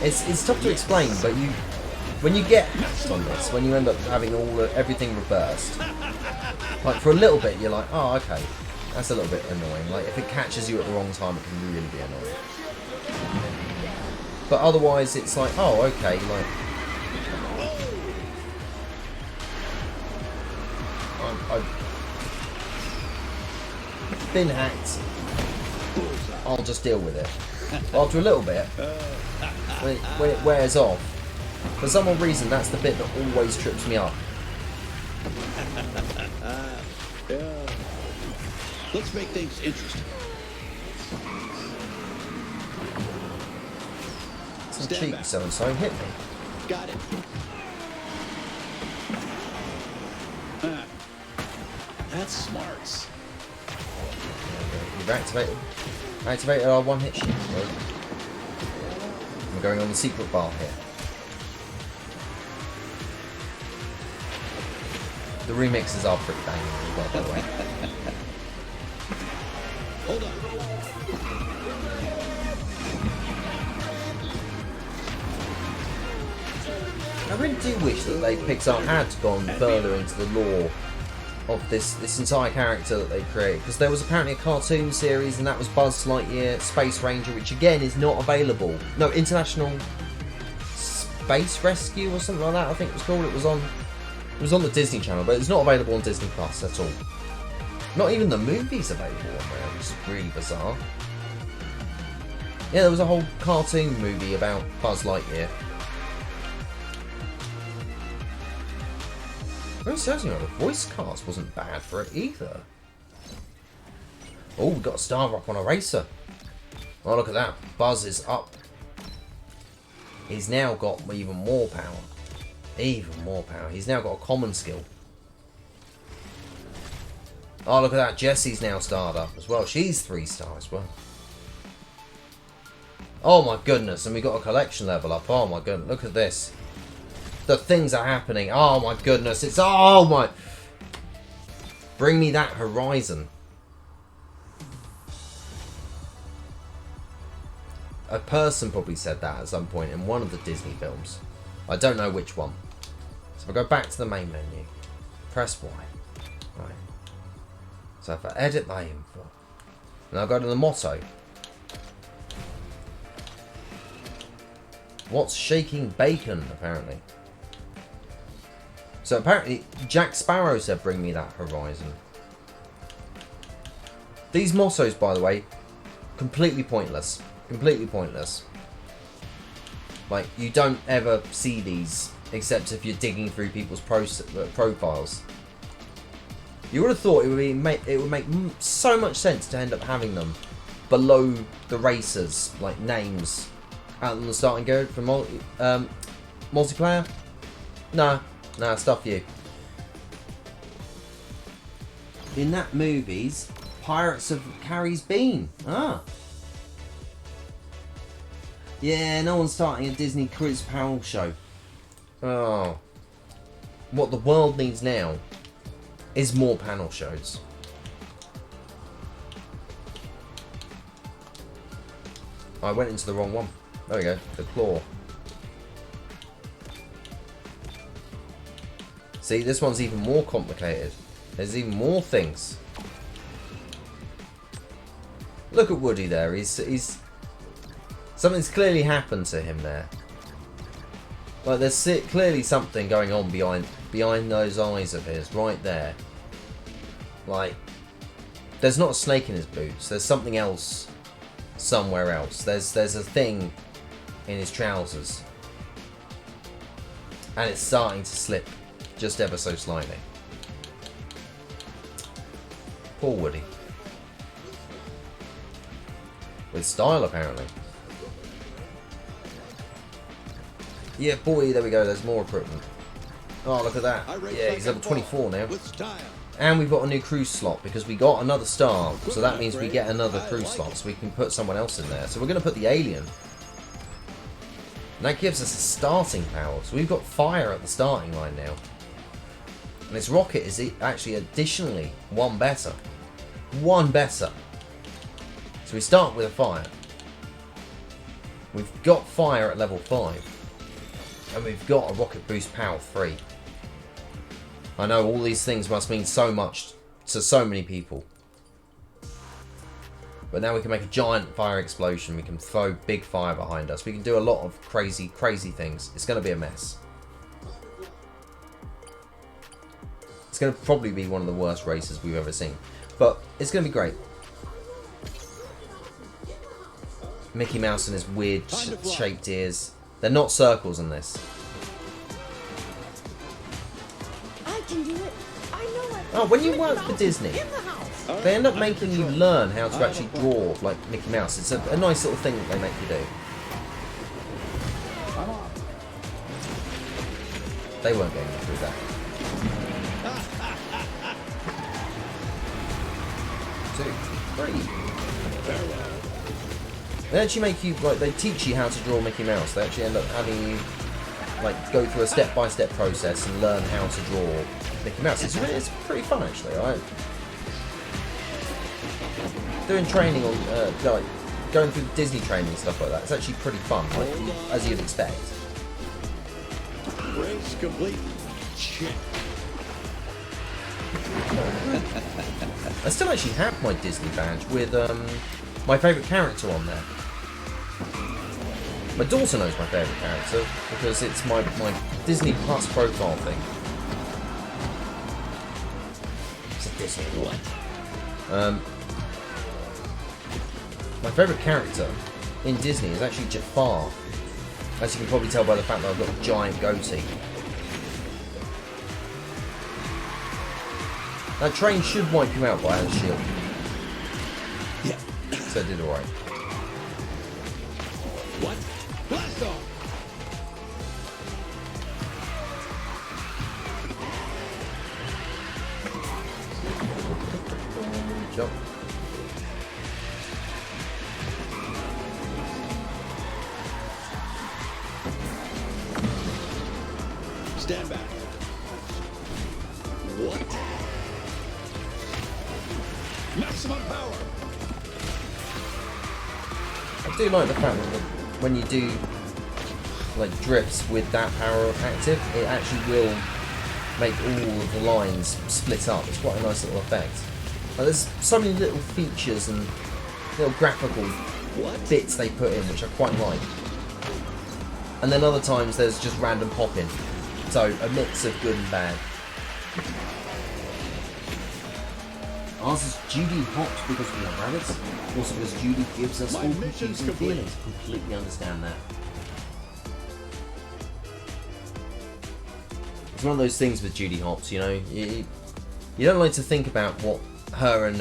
S1: It's tough to explain, but when you get hacked on this, when you end up having everything reversed, like for a little bit you're like, oh okay, that's a little bit annoying. Like if it catches you at the wrong time, it can really be annoying. But otherwise, it's like, oh okay, like I've been hacked I'll just deal with it. After a little bit, when it wears off, for some odd reason, that's the bit that always trips me up.
S2: Yeah. Let's make things interesting.
S1: Some
S2: Stand
S1: cheeky
S2: back.
S1: so-and-so hit me.
S2: Got it. Ah, that's smarts.
S1: We've activated our one-hit sheet. We're going on the secret bar here. The remixes are pretty banging as well, by the way.
S2: Hold on.
S1: I really do wish that Pixar had gone further into the lore of this entire character that they created, because there was apparently a cartoon series, and that was Buzz Lightyear Space Ranger, which again is not available. No, International Space Rescue or something like that, I think it was called. It was on the Disney Channel, but it's not available on Disney Plus at all. Not even the movie's available on there, which is really bizarre. Yeah, there was a whole cartoon movie about Buzz Lightyear. Well, certainly the voice cast wasn't bad for it either. Oh, we got a star up on a racer. Oh, look at that. Buzz is up. He's now got even more power. Even more power. He's now got a common skill. Oh, look at that. Jessie's now starred up as well. She's 3-star as well. Oh my goodness. And we got a collection level up. Oh my goodness. Look at this. The things are happening. Oh my goodness. It's... Oh my... Bring me that horizon. A person probably said that at some point in one of the Disney films. I don't know which one. So if I go back to the main menu, press Y. Right. So if I edit that info, and I'll go to the motto. What's shaking bacon, apparently? So apparently Jack Sparrow said bring me that horizon. These mottos, by the way, completely pointless. Completely pointless. Like, you don't ever see these except if you're digging through people's profiles. You would have thought it would make so much sense to end up having them below the racers, like names, out on the starting grid for multiplayer. Nah, stuff you. In that movie's Pirates of Carrie's Bean. Ah. Yeah, no one's starting a Disney Quiz Panel show. Oh. What the world needs now is more panel shows. I went into the wrong one. There we go, the claw. See, this one's even more complicated. There's even more things. Look at Woody there. He's something's clearly happened to him there. Like, there's clearly something going on behind those eyes of his, right there. Like, there's not a snake in his boots. There's something else somewhere else. There's a thing in his trousers, and it's starting to slip just ever so slightly. Poor Woody. With style, apparently. Yeah, boy, there we go. There's more recruitment. Oh, look at that. Yeah, he's level 24 now. And we've got a new cruise slot because we got another star. So that means we get another cruise slot. So we can put someone else in there. So we're going to put the alien. And that gives us a starting power. So we've got fire at the starting line now. And its rocket is actually additionally one better. One better. So we start with a fire. We've got fire at level 5. And we've got a rocket boost power 3. I know all these things must mean so much to so many people. But now we can make a giant fire explosion. We can throw big fire behind us. We can do a lot of crazy, crazy things. It's going to be a mess. It's going to probably be one of the worst races we've ever seen. But it's going to be great. Mickey Mouse and his weird shaped ears. They're not circles in this.
S6: I can do it. I know I
S1: Oh, when you work for Disney,
S6: in the house.
S1: they end up making you learn how to actually draw like Mickey Mouse. It's a nice little thing that they make you do. They weren't getting through that. 2, 3. They actually make you, like, they teach you how to draw Mickey Mouse. They actually end up having you, like, go through a step-by-step process and learn how to draw Mickey Mouse. It's pretty fun, actually. Doing training on, like, going through Disney training and stuff like that. It's actually pretty fun, like, as you'd expect.
S2: Race complete. Check.
S1: I still actually have my Disney badge with my favourite character on there. My daughter knows my favourite character because it's my Disney Plus profile thing. It's a Disney one. My favourite character in Disney is actually Jafar. As you can probably tell by the fact that I've got a giant goatee. That train should wipe you out by a shield.
S2: Yeah.
S1: So I did alright.
S2: What? Blast off!
S1: Jump.
S2: Stand back. What? Maximum power!
S1: I do like the fact that when you do like drifts with that power active, it actually will make all of the lines split up. It's quite a nice little effect. Like, there's so many little features and little graphical bits they put in which I quite like. And then other times there's just random pop-in. So a mix of good and bad. Ours is Judy hopped because we are rabbits. Also because Judy gives us all confusing feelings. Completely understand that. It's one of those things with Judy Hopps, you know. You don't like to think about what her and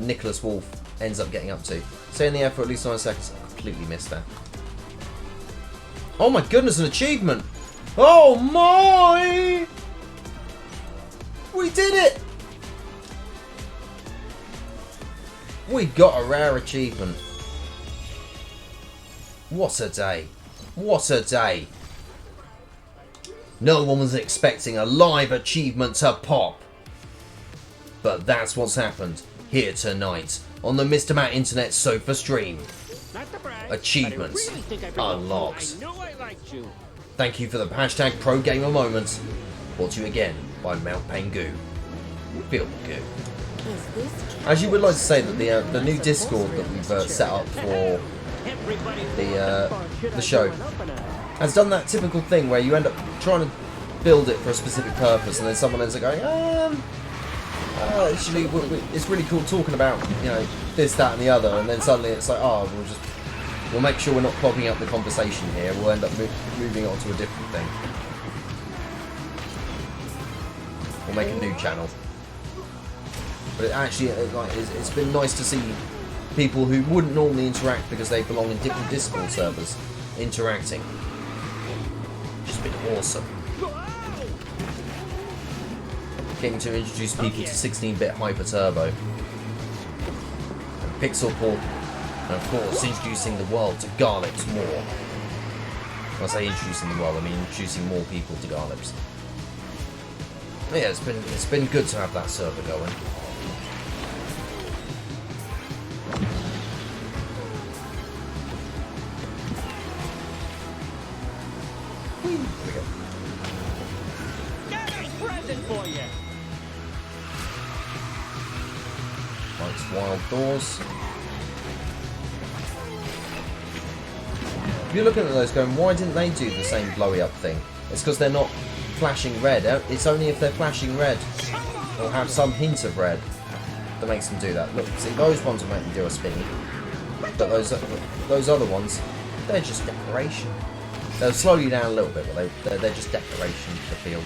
S1: Nicholas Wolf ends up getting up to. Stay in the air for at least 9 seconds. I completely missed that. Oh my goodness, an achievement! Oh my! We did it! We got a rare achievement. What a day. What a day. No one was expecting a live achievement to pop. But that's what's happened here tonight on the Mr. Matt Internet Sofa stream. Achievements unlocked. Thank you for the hashtag ProGamer moment. Brought to you again by Mount Pengu. Feel good. As you would like to say that the new Discord that we've set up for the show has done that typical thing where you end up trying to build it for a specific purpose, and then someone ends up going, actually, it's really cool talking about, you know, this, that, and the other, and then suddenly it's like, oh, we'll make sure we're not clogging up the conversation here. We'll end up moving on to a different thing. We'll make a new channel. But it actually, it's been nice to see people who wouldn't normally interact because they belong in different Discord servers interacting. Which has been awesome. Getting to introduce people to 16-bit Hyper Turbo. And Pixel Port. And of course, introducing the world to Garlips more. When I say introducing the world, I mean introducing more people to Garlips. But yeah, it's been good to have that server going. Here we go.
S5: Got a present for you.
S1: Likes wild doors. If you're looking at those going, why didn't they do the same blowy up thing? It's because they're not flashing red. It's only if they're flashing red or have some hint of red that makes them do that. Look, see, those ones will make them do a spinny. But those other ones, they're just decoration. They'll slow you down a little bit, but they're just decoration for the field.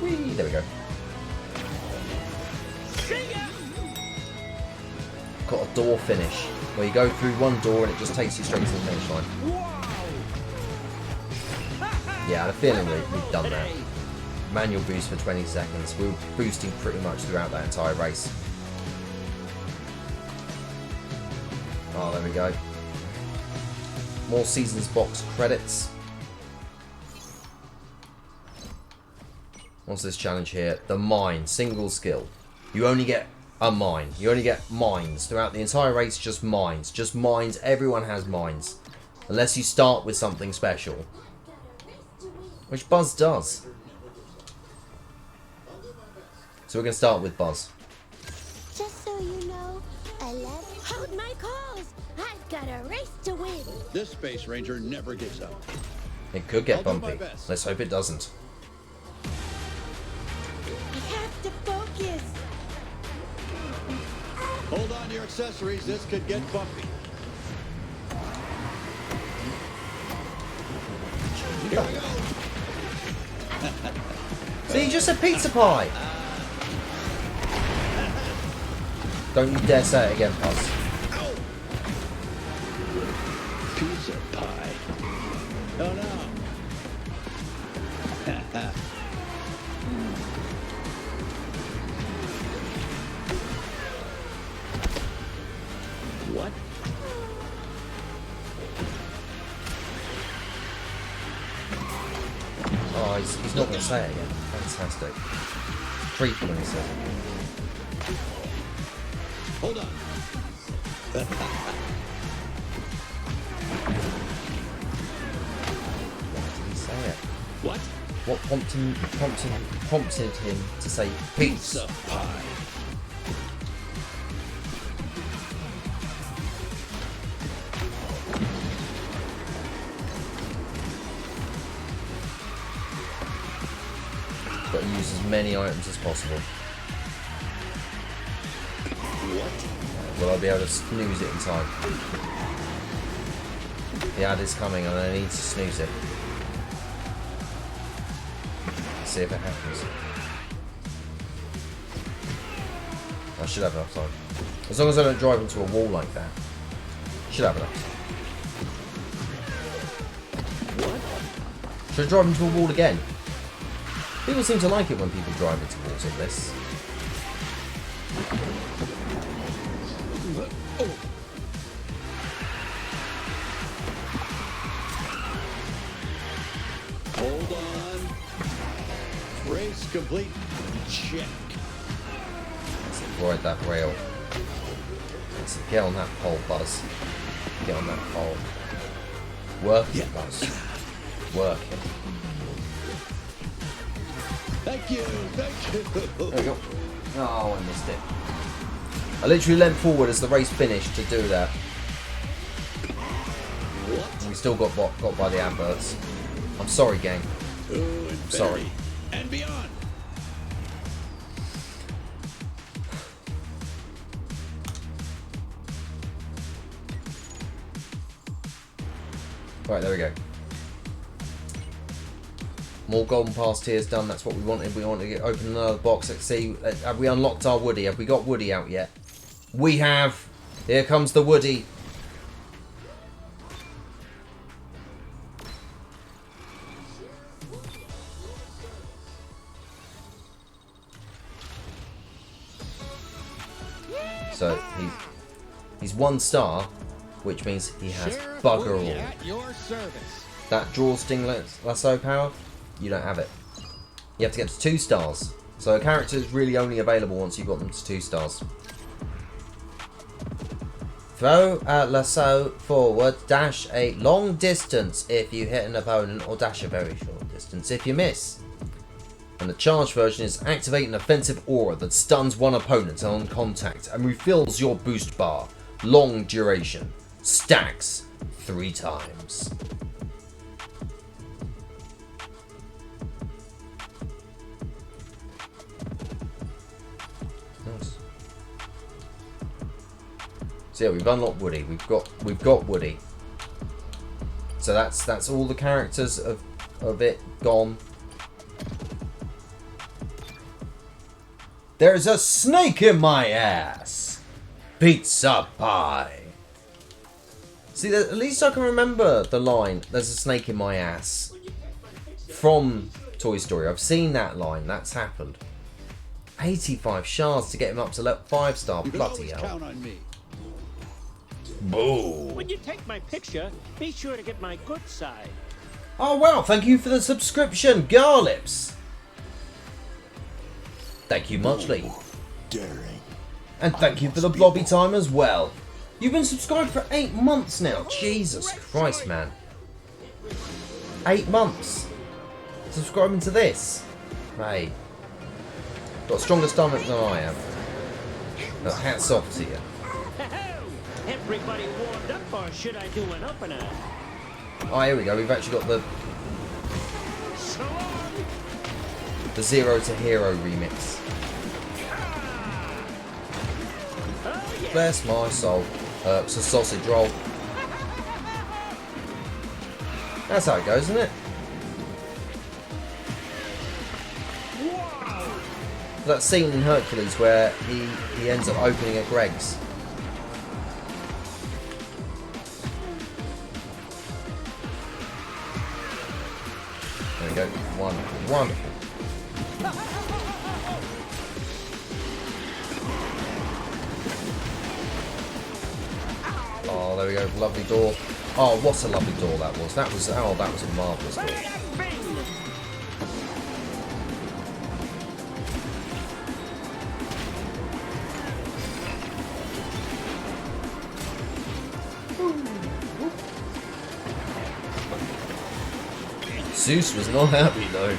S1: Whee! There we go. Got a door finish where you go through one door and it just takes you straight to the finish line. Yeah, I had a feeling we've done that. Manual boost for 20 seconds. We were boosting pretty much throughout that entire race. Oh, there we go. More Seasons box credits. What's this challenge here? The mine. Single skill. You only get a mine. You only get mines. Throughout the entire race, just mines. Just mines. Everyone has mines. Unless you start with something special. Which Buzz does. So we're going to start with Buzz.
S6: Just so you know, I love hold my calls. I've got a race to win.
S2: This Space Ranger never gives up.
S1: It could get
S2: I'll do my
S1: bumpy.
S2: best.
S1: Let's hope it doesn't.
S6: I have to focus.
S2: Hold on to your accessories. This could get bumpy. Here we go.
S1: See, just a pizza pie. Don't you dare say it again, Buzz.
S2: Pizza pie. Oh no. What?
S1: Oh, he's not going to say it again. Fantastic. Creepy when he says it.
S2: Hold on.
S1: Why did he say it?
S2: What?
S1: What prompted him to say pizza?
S2: Pizza pie.
S1: Got to use as many items as possible.
S2: What?
S1: Will I be able to snooze it in time? The ad is coming and I need to snooze it. Let's see if it happens. I should have enough time. As long as I don't drive into a wall like that. Should have enough time.
S2: What?
S1: Should I drive into a wall again? People seem to like it when people drive into walls on this.
S2: Hold on. Race complete. Check.
S1: Let's avoid that rail. Let's get on that pole, Buzz. Get on that pole. Work it, Buzz. Work it.
S2: Thank you. Thank you.
S1: There we go. Oh, I missed it. I literally leant forward as the race finished to do that.
S2: What?
S1: We still got by the adverts. I'm sorry, gang.
S2: To infinity
S1: sorry.
S2: and beyond.
S1: Right, there we go. More golden pass tiers done. That's what we wanted. We wanted to open another box. Let's see. Have we unlocked our Woody? Have we got Woody out yet? We have. Here comes the Woody. So he's 1 star, which means he has
S5: Sheriff
S1: bugger
S5: Woody
S1: all.
S5: at your service.
S1: That drawstring lasso power, you don't have it. You have to get to 2 stars. So a character is really only available once you've got them to 2 stars. Throw a lasso forward, dash a long distance if you hit an opponent, or dash a very short distance if you miss. And the charged version is activate an offensive aura that stuns one opponent on contact and refills your boost bar. Long duration. Stacks 3 times. So yeah, we've unlocked Woody. We've got Woody. So that's all the characters of it gone. There's a snake in my ass. Pizza pie. See, at least I can remember the line, there's a snake in my ass, from Toy Story. I've seen that line. That's happened. 85 shards to get him up to level 5-star. Bloody hell.
S2: Count on me.
S1: Boo.
S5: When you take my picture, be sure to get my good side.
S1: Oh wow, thank you for the subscription, Garlips. Thank you muchly.
S3: Daring.
S1: And thank you for the blobby time as well. You've been subscribed for 8 months now. Jesus Christ, man. 8 months. Subscribing to this. Hey. Got a stronger stomach than I have. No, hats off to you.
S5: Everybody warmed up, or should I do an opener?
S1: Oh, here we go. We've actually got the Zero to Hero remix.
S5: Oh, yeah.
S1: Bless my soul. It's a sausage roll. That's how it goes, isn't it?
S5: Wow.
S1: That scene in Hercules where he ends up opening at Greg's. There we go. Wonderful. Wonderful. Oh, there we go. Lovely door. Oh, what a lovely door that was. That was a marvellous door. Zeus was not happy though.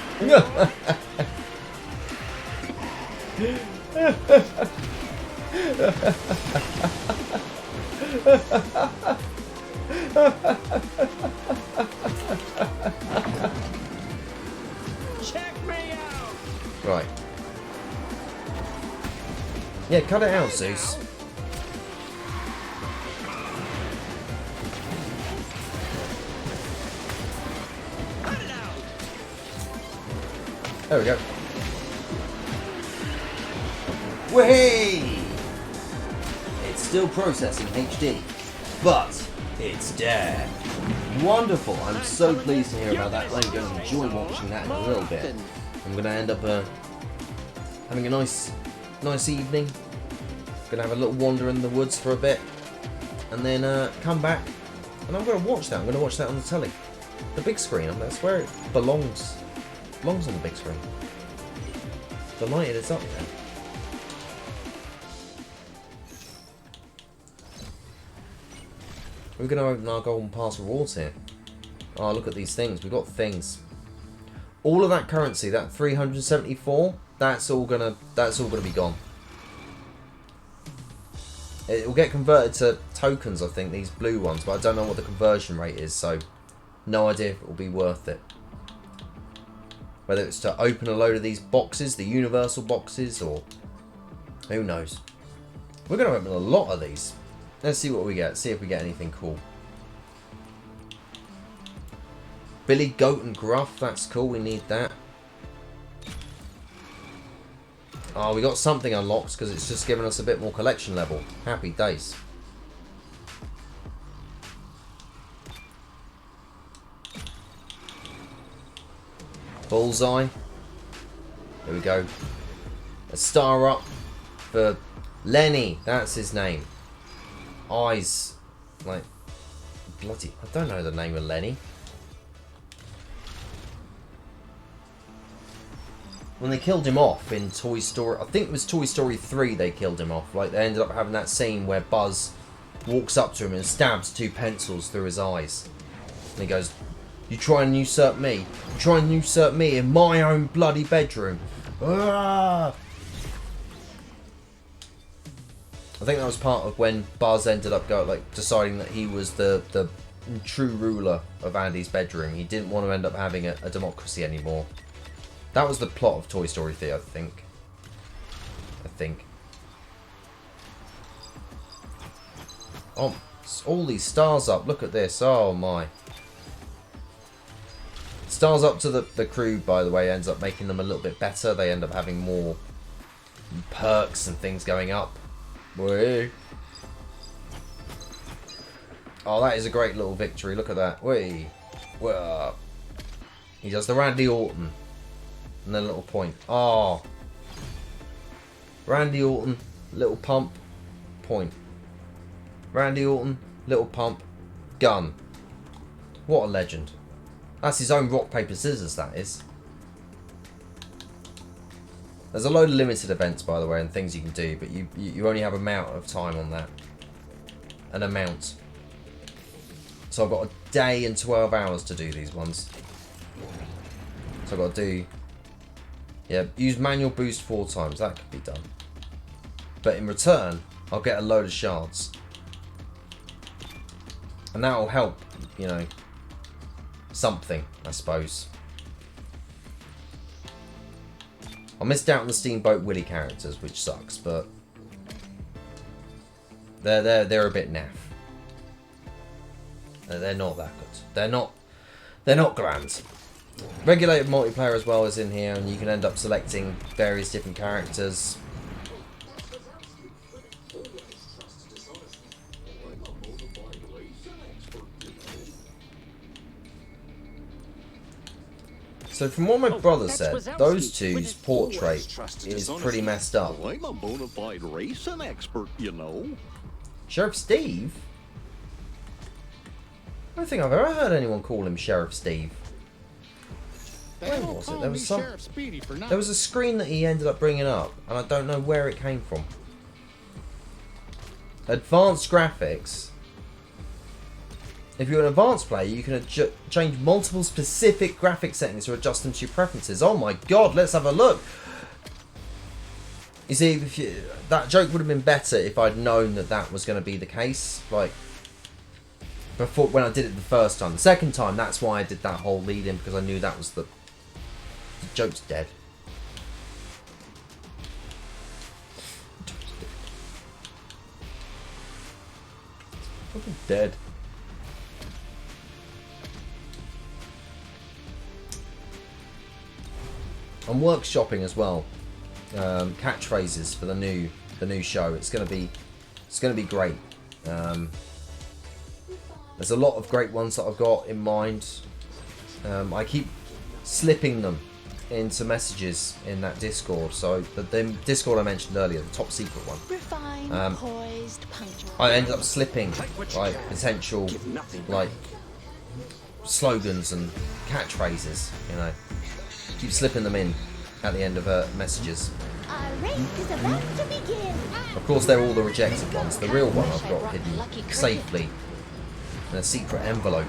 S5: Check me out.
S1: Right. Yeah, cut it out, Zeus.
S5: Cut it out.
S1: There we go. Whey! It's still processing HD, but it's there. Wonderful. I'm so pleased to hear about that. I'm going to enjoy watching that in a little bit. I'm going to end up having a nice evening. Going to have a little wander in the woods for a bit, and then come back, and I'm going to watch that. I'm going to watch that on the telly, the big screen. That's where it belongs. Belongs on the big screen. Delighted it's up there. We're going to open our golden pass rewards here. Oh, look at these things. We've got things. All of that currency, that 374, that's all gonna be gone. It will get converted to tokens, I think, these blue ones, but I don't know what the conversion rate is, so no idea if it will be worth it. Whether it's to open a load of these boxes, the universal boxes, or who knows. We're going to open a lot of these. Let's see what we get. See if we get anything cool. Billy, Goat and Gruff. That's cool. We need that. Oh, we got something unlocked because it's just given us a bit more collection level. Happy days. Bullseye. There we go. A star up for Lenny. That's his name. Eyes. Like, bloody... I don't know the name of Lenny. When they killed him off in Toy Story... I think it was Toy Story 3 they killed him off. Like, they ended up having that scene where Buzz walks up to him and stabs 2 pencils through his eyes. And he goes, "You try and usurp me. You try and usurp me in my own bloody bedroom." Ah! I think that was part of when Buzz ended up deciding that he was the true ruler of Andy's bedroom. He didn't want to end up having a democracy anymore. That was the plot of Toy Story 3, I think. Oh, all these stars up. Look at this. Oh my. Stars up to the crew, by the way, ends up making them a little bit better. They end up having more perks and things going up. Whee. Oh, that is a great little victory. Look at that. Whee. Whoa. He does the Randy Orton. And then a little point. Oh. Randy Orton, little pump, point. Randy Orton, little pump, gun. What a legend. That's his own rock, paper, scissors, that is. There's a load of limited events, by the way, and things you can do, but you only have an amount of time on that. An amount. So I've got a day and 12 hours to do these ones. So I've got to do... Yeah, use manual boost 4 times. That could be done. But in return, I'll get a load of shards. And that will help, you know, something, I suppose. I missed out on the Steamboat Willie characters, which sucks, but they're a bit naff. They're not that good. They're not grand. Regulated multiplayer as well is in here, and you can end up selecting various different characters. So from what my brother said, those two's portrait is pretty messed up.
S2: Well, I'm a bona fide racing expert, you know.
S1: Sheriff Steve? I don't think I've ever heard anyone call him Sheriff Steve. Where was it? There was a screen that he ended up bringing up, and I don't know where it came from. Advanced graphics. If you're an advanced player, you can change multiple specific graphic settings to adjust them to your preferences. Oh my god, let's have a look. You see, that joke would have been better if I'd known that that was going to be the case. Like, before, when I did it the first time. The second time, that's why I did that whole lead in, because I knew that was the joke's dead. Fucking dead. I'm workshopping as well. Catchphrases for the new show. It's gonna be great. There's a lot of great ones that I've got in mind. I keep slipping them into messages in that Discord. So the Discord I mentioned earlier, the top secret one.
S6: Refined, poised, punctual.
S1: I ended up slipping like potential like slogans and catchphrases. You know, keep slipping them in at the end of messages.
S6: Our race is about to begin.
S1: Of course, they're all the rejected ones. The real one I've got hidden safely in a secret envelope.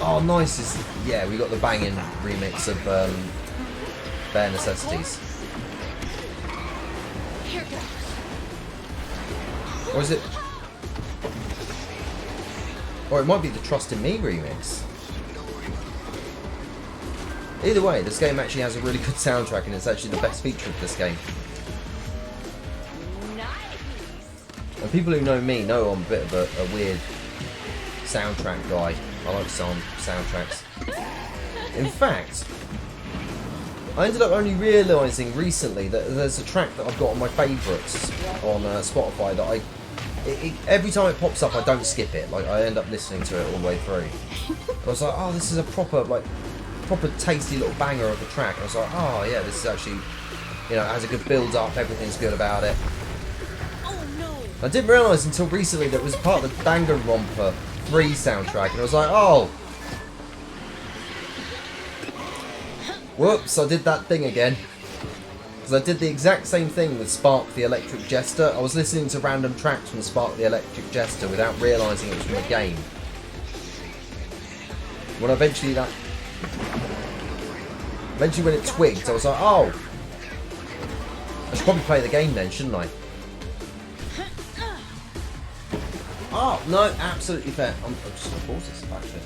S1: Oh, nice! Yeah, we got the banging remix of Bare Necessities. Or is it? Or it might be the Trust in Me remix. Either way, this game actually has a really good soundtrack, and it's actually the best feature of this game. And people who know me know I'm a bit of a weird soundtrack guy. I like soundtracks. In fact, I ended up only realising recently that there's a track that I've got on my favourites on Spotify that every time it pops up I don't skip it. Like, I end up listening to it all the way through. I was like, oh, this is a proper tasty little banger of a track. I was like, oh yeah, this is actually, you know, it has a good build up, everything's good about it.
S6: Oh no!
S1: I didn't realise until recently that it was part of the Danganronpa 3 soundtrack, and I was like, oh, whoops, I did that thing again. Because I did the exact same thing with Spark the Electric Jester. I was listening to random tracks from Spark the Electric Jester without realising it was from a game. When eventually when it twigged, I was like, oh, I should probably play the game then, shouldn't I? Oh, no, absolutely fair. I'm just going to pause this, actually.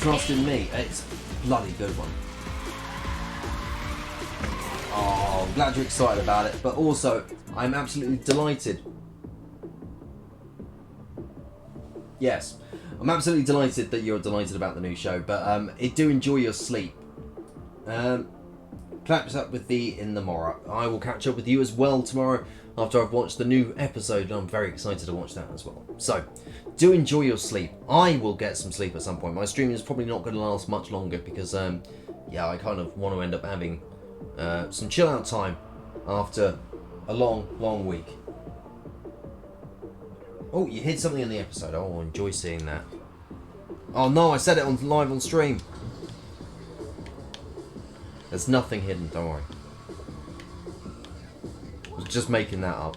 S1: Trust in Me. It's a bloody good one. glad you're excited about it, but also I'm absolutely delighted. Yes, I'm absolutely delighted that you're delighted about the new show, but do enjoy your sleep. Catch up with thee in the morrow. I will catch up with you as well tomorrow after I've watched the new episode, and I'm very excited to watch that as well. So, do enjoy your sleep. I will get some sleep at some point. My stream is probably not going to last much longer because, yeah, I kind of want to end up having some chill out time after a long week. Oh, you hid something in the episode. Oh, I'll enjoy seeing that. Oh no, I said it on live on stream. There's nothing hidden, don't worry. I was just making that up.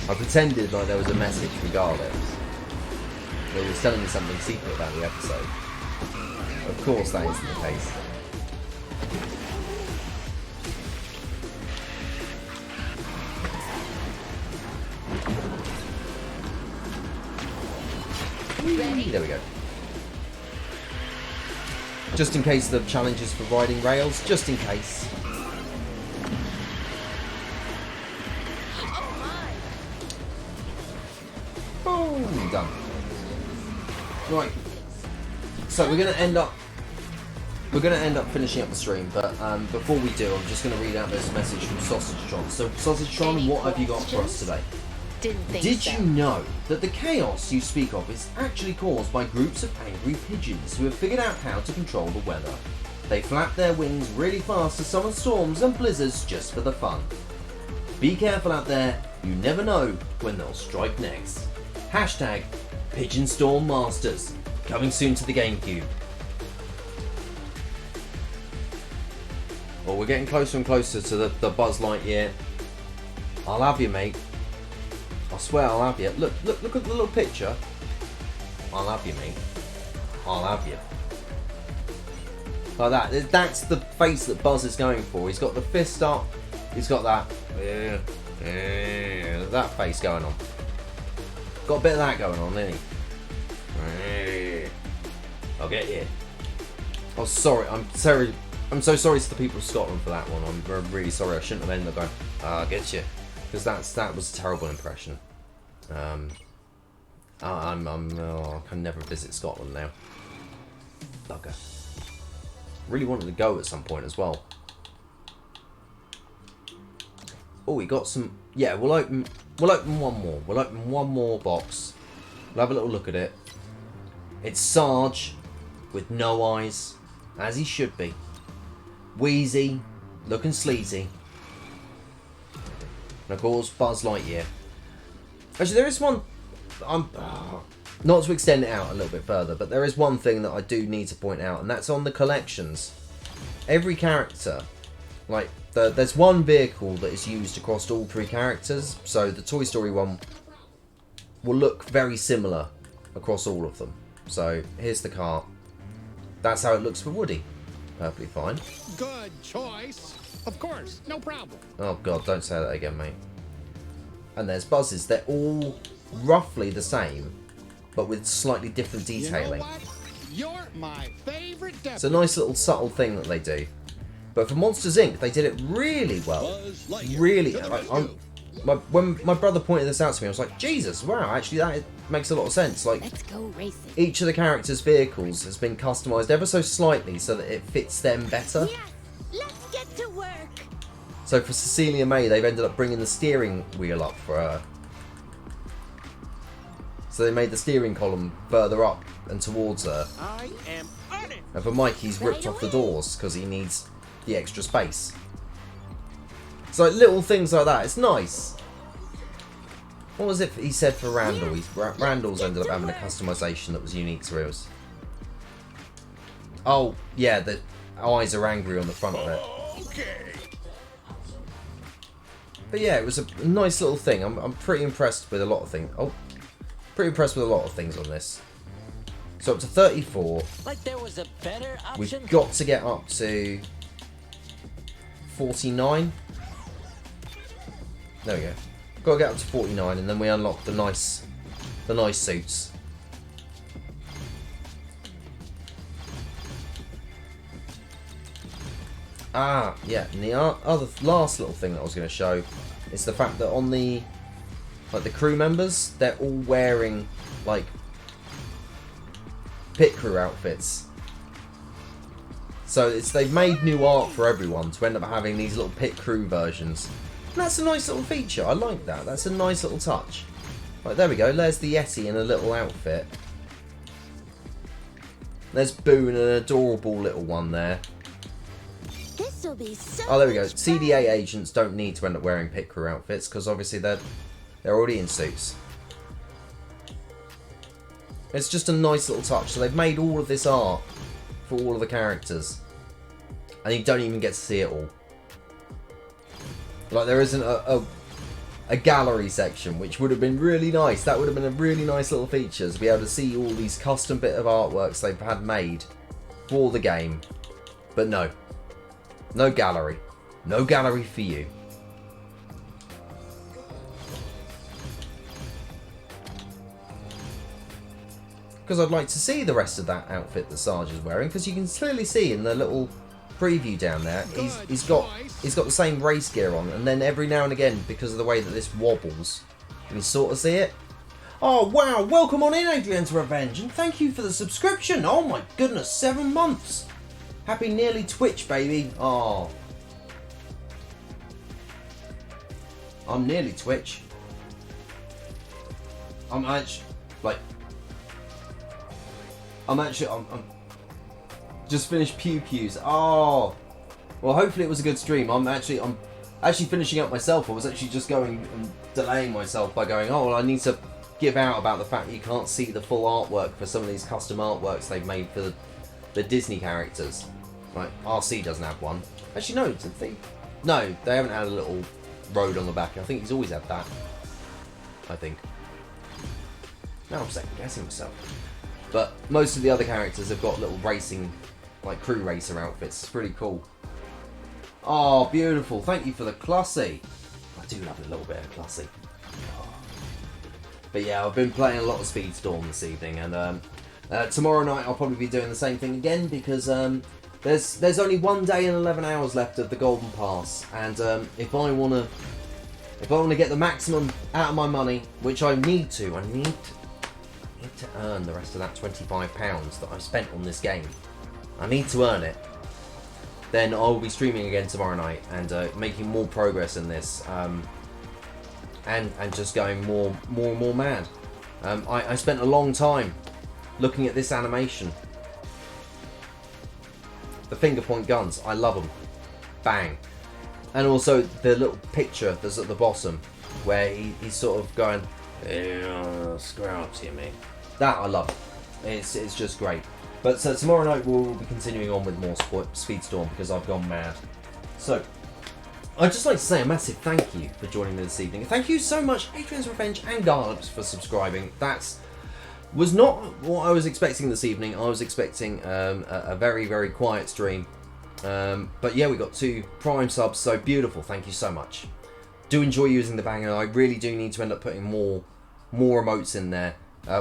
S1: I pretended like there was a message regardless. They were telling me something secret about the episode. Of course that isn't the case.
S4: Ready?
S1: There we go. Just in case the challenge is for riding rails, just in case. Boom, done. Right. So we're gonna end up finishing up the stream, but before we do, I'm just gonna read out this message from Sausagetron. So Sausagetron, what have you got for us today? Did you know that the chaos you speak of is actually caused by groups of angry pigeons who have figured out how to control the weather? They flap their wings really fast to summon storms and blizzards just for the fun. Be careful out there, you never know when they'll strike next. Hashtag Pigeon Storm Masters, coming soon to the GameCube. Well, we're getting closer and closer to the Buzz Lightyear. I'll have you, mate. I swear I'll have you. Look at the little picture. I'll have you, mate. I'll have you. Like that. That's the face that Buzz is going for. He's got the fist up. He's got that. That face going on. Got a bit of that going on, didn't he? I'll get you. Oh, sorry. I'm so sorry to the people of Scotland for that one. I'm really sorry. I shouldn't have ended up going, I'll get you. Because that was a terrible impression. I can never visit Scotland now. Bugger. Really wanted to go at some point as well. Oh, we got some. Yeah, we'll open one more. We'll open one more box. We'll have a little look at it. It's Sarge with no eyes, as he should be. Wheezy, looking sleazy. And of course, Buzz Lightyear. Actually, there is one. Not to extend it out a little bit further, but there is one thing that I do need to point out, and that's on the collections. Every character, like, there's one vehicle that is used across all three characters, so the Toy Story one will look very similar across all of them. So, here's the car. That's how it looks for Woody. Perfectly fine.
S5: Good choice. Of course, no problem.
S1: Oh god, don't say that again, mate. And there's Buzz's. They're all roughly the same, but with slightly different detailing.
S5: You know what? You're my favorite deputy.
S1: It's a nice little subtle thing that they do. But for Monsters Inc., they did it really well. Really. When my brother pointed this out to me, I was like, Jesus, wow, actually that makes a lot of sense. Like,
S6: Let's go racing.
S1: each of the characters' vehicles has been customised ever so slightly so that it fits them better.
S6: Yes, let's get to work.
S1: So for Cecilia May, they've ended up bringing the steering wheel up for her. So they made the steering column further up and towards her.
S5: I am on it.
S1: And for Mike, he's ripped
S6: Right
S1: off the
S6: away.
S1: doors because he needs the extra space. So like, little things like that, it's nice. What was it he said for Randall? Randall's ended up having a customisation that was unique to his. Oh, yeah, the eyes are angry on the front of it.
S2: Okay.
S1: But yeah, it was a nice little thing. I'm pretty impressed with a lot of things. Oh, pretty impressed with a lot of things on this. So up to 34.
S7: Like there was a better option.
S1: We've got to get up to 49. There we go. Got to get up to 49, and then we unlock the nice suits. Yeah, and the last little thing that I was going to show is the fact that on the crew members, they're all wearing like pit crew outfits. So they've made new art for everyone to end up having these little pit crew versions. And that's a nice little feature. I like that. That's a nice little touch. Right, there we go. There's the Yeti in a little outfit. There's Boo in an adorable little one there.
S6: This'll be so
S1: Oh, there we go.
S6: much
S1: CDA
S6: fun.
S1: agents don't need to end up wearing pit crew outfits because obviously they're already in suits. It's just a nice little touch. So they've made all of this art for all of the characters, and you don't even get to see it all. Like there isn't a gallery section, which would have been really nice. That would have been a really nice little feature to be able to see all these custom bit of artworks they've had made for the game. But no. No gallery. No gallery for you. Because I'd like to see the rest of that outfit that Sarge is wearing, because you can clearly see in the little preview down there, he's got the same race gear on, and then every now and again, because of the way that this wobbles, you can sort of see it. Oh wow, welcome on in, Adrian's Revenge, and thank you for the subscription. Oh my goodness, 7 months. Happy nearly Twitch, baby. Oh. I'm nearly Twitch. I'm just finished Pew Pews. Oh. Well, hopefully it was a good stream. I'm actually finishing up myself. I was actually just going and delaying myself by going, oh, well, I need to give out about the fact that you can't see the full artwork for some of these custom artworks they've made for the Disney characters. Like, RC doesn't have one. Actually, no, no, they haven't had a little road on the back. I think he's always had that. I think. Now I'm second guessing myself. But most of the other characters have got little racing, like crew racer outfits. It's pretty cool. Oh, beautiful. Thank you for the classy. I do love a little bit of classy. Oh. But yeah, I've been playing a lot of Speedstorm this evening, and tomorrow night I'll probably be doing the same thing again, because there's only 1 day and 11 hours left of the Golden Pass, and if I want to get the maximum out of my money, which I need to earn the rest of that £25 that I spent on this game. I need to earn it. Then I'll be streaming again tomorrow night and making more progress in this, and just going more and more mad. I spent a long time looking at this animation. The finger point guns, I love them. Bang. And also the little picture that's at the bottom where he's sort of going, square up to me. That I love. It's just great. But so tomorrow night we'll be continuing on with more Speedstorm because I've gone mad. So I'd just like to say a massive thank you for joining me this evening. Thank you so much, Adrian's Revenge and Garlips, for subscribing. Was not what I was expecting this evening. I was expecting a very, very quiet stream. But yeah, we got 2 Prime subs, so beautiful. Thank you so much. Do enjoy using the banger. I really do need to end up putting more emotes in there.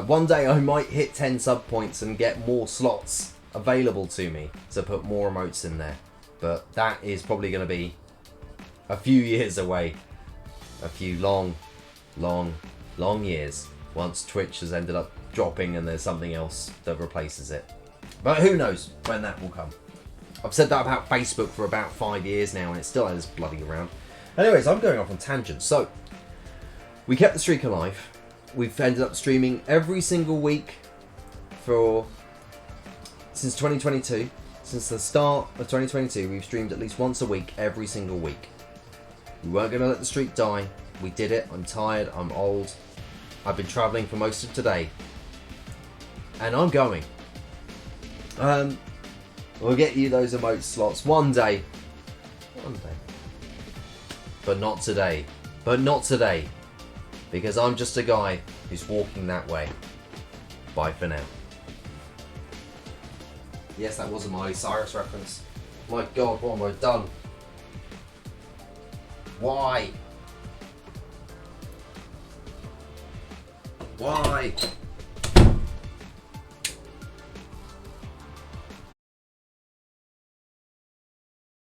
S1: One day I might hit 10 sub points and get more slots available to me to put more emotes in there. But that is probably going to be a few years away. A few long years. Once Twitch has ended up dropping and there's something else that replaces it. But who knows when that will come. I've said that about Facebook for about 5 years now and it still is bloody around. Anyways, I'm going off on tangents. So, we kept the streak alive. We've ended up streaming every single week since 2022. Since the start of 2022, we've streamed at least once a week, every single week. We weren't going to let the streak die. We did it. I'm tired. I'm old. I've been travelling for most of today. And I'm going. We'll get you those emote slots one day. One day. But not today. But not today. Because I'm just a guy who's walking that way. Bye for now. Yes, that was a Miley Cyrus reference. My God, what have I done? Why? Why?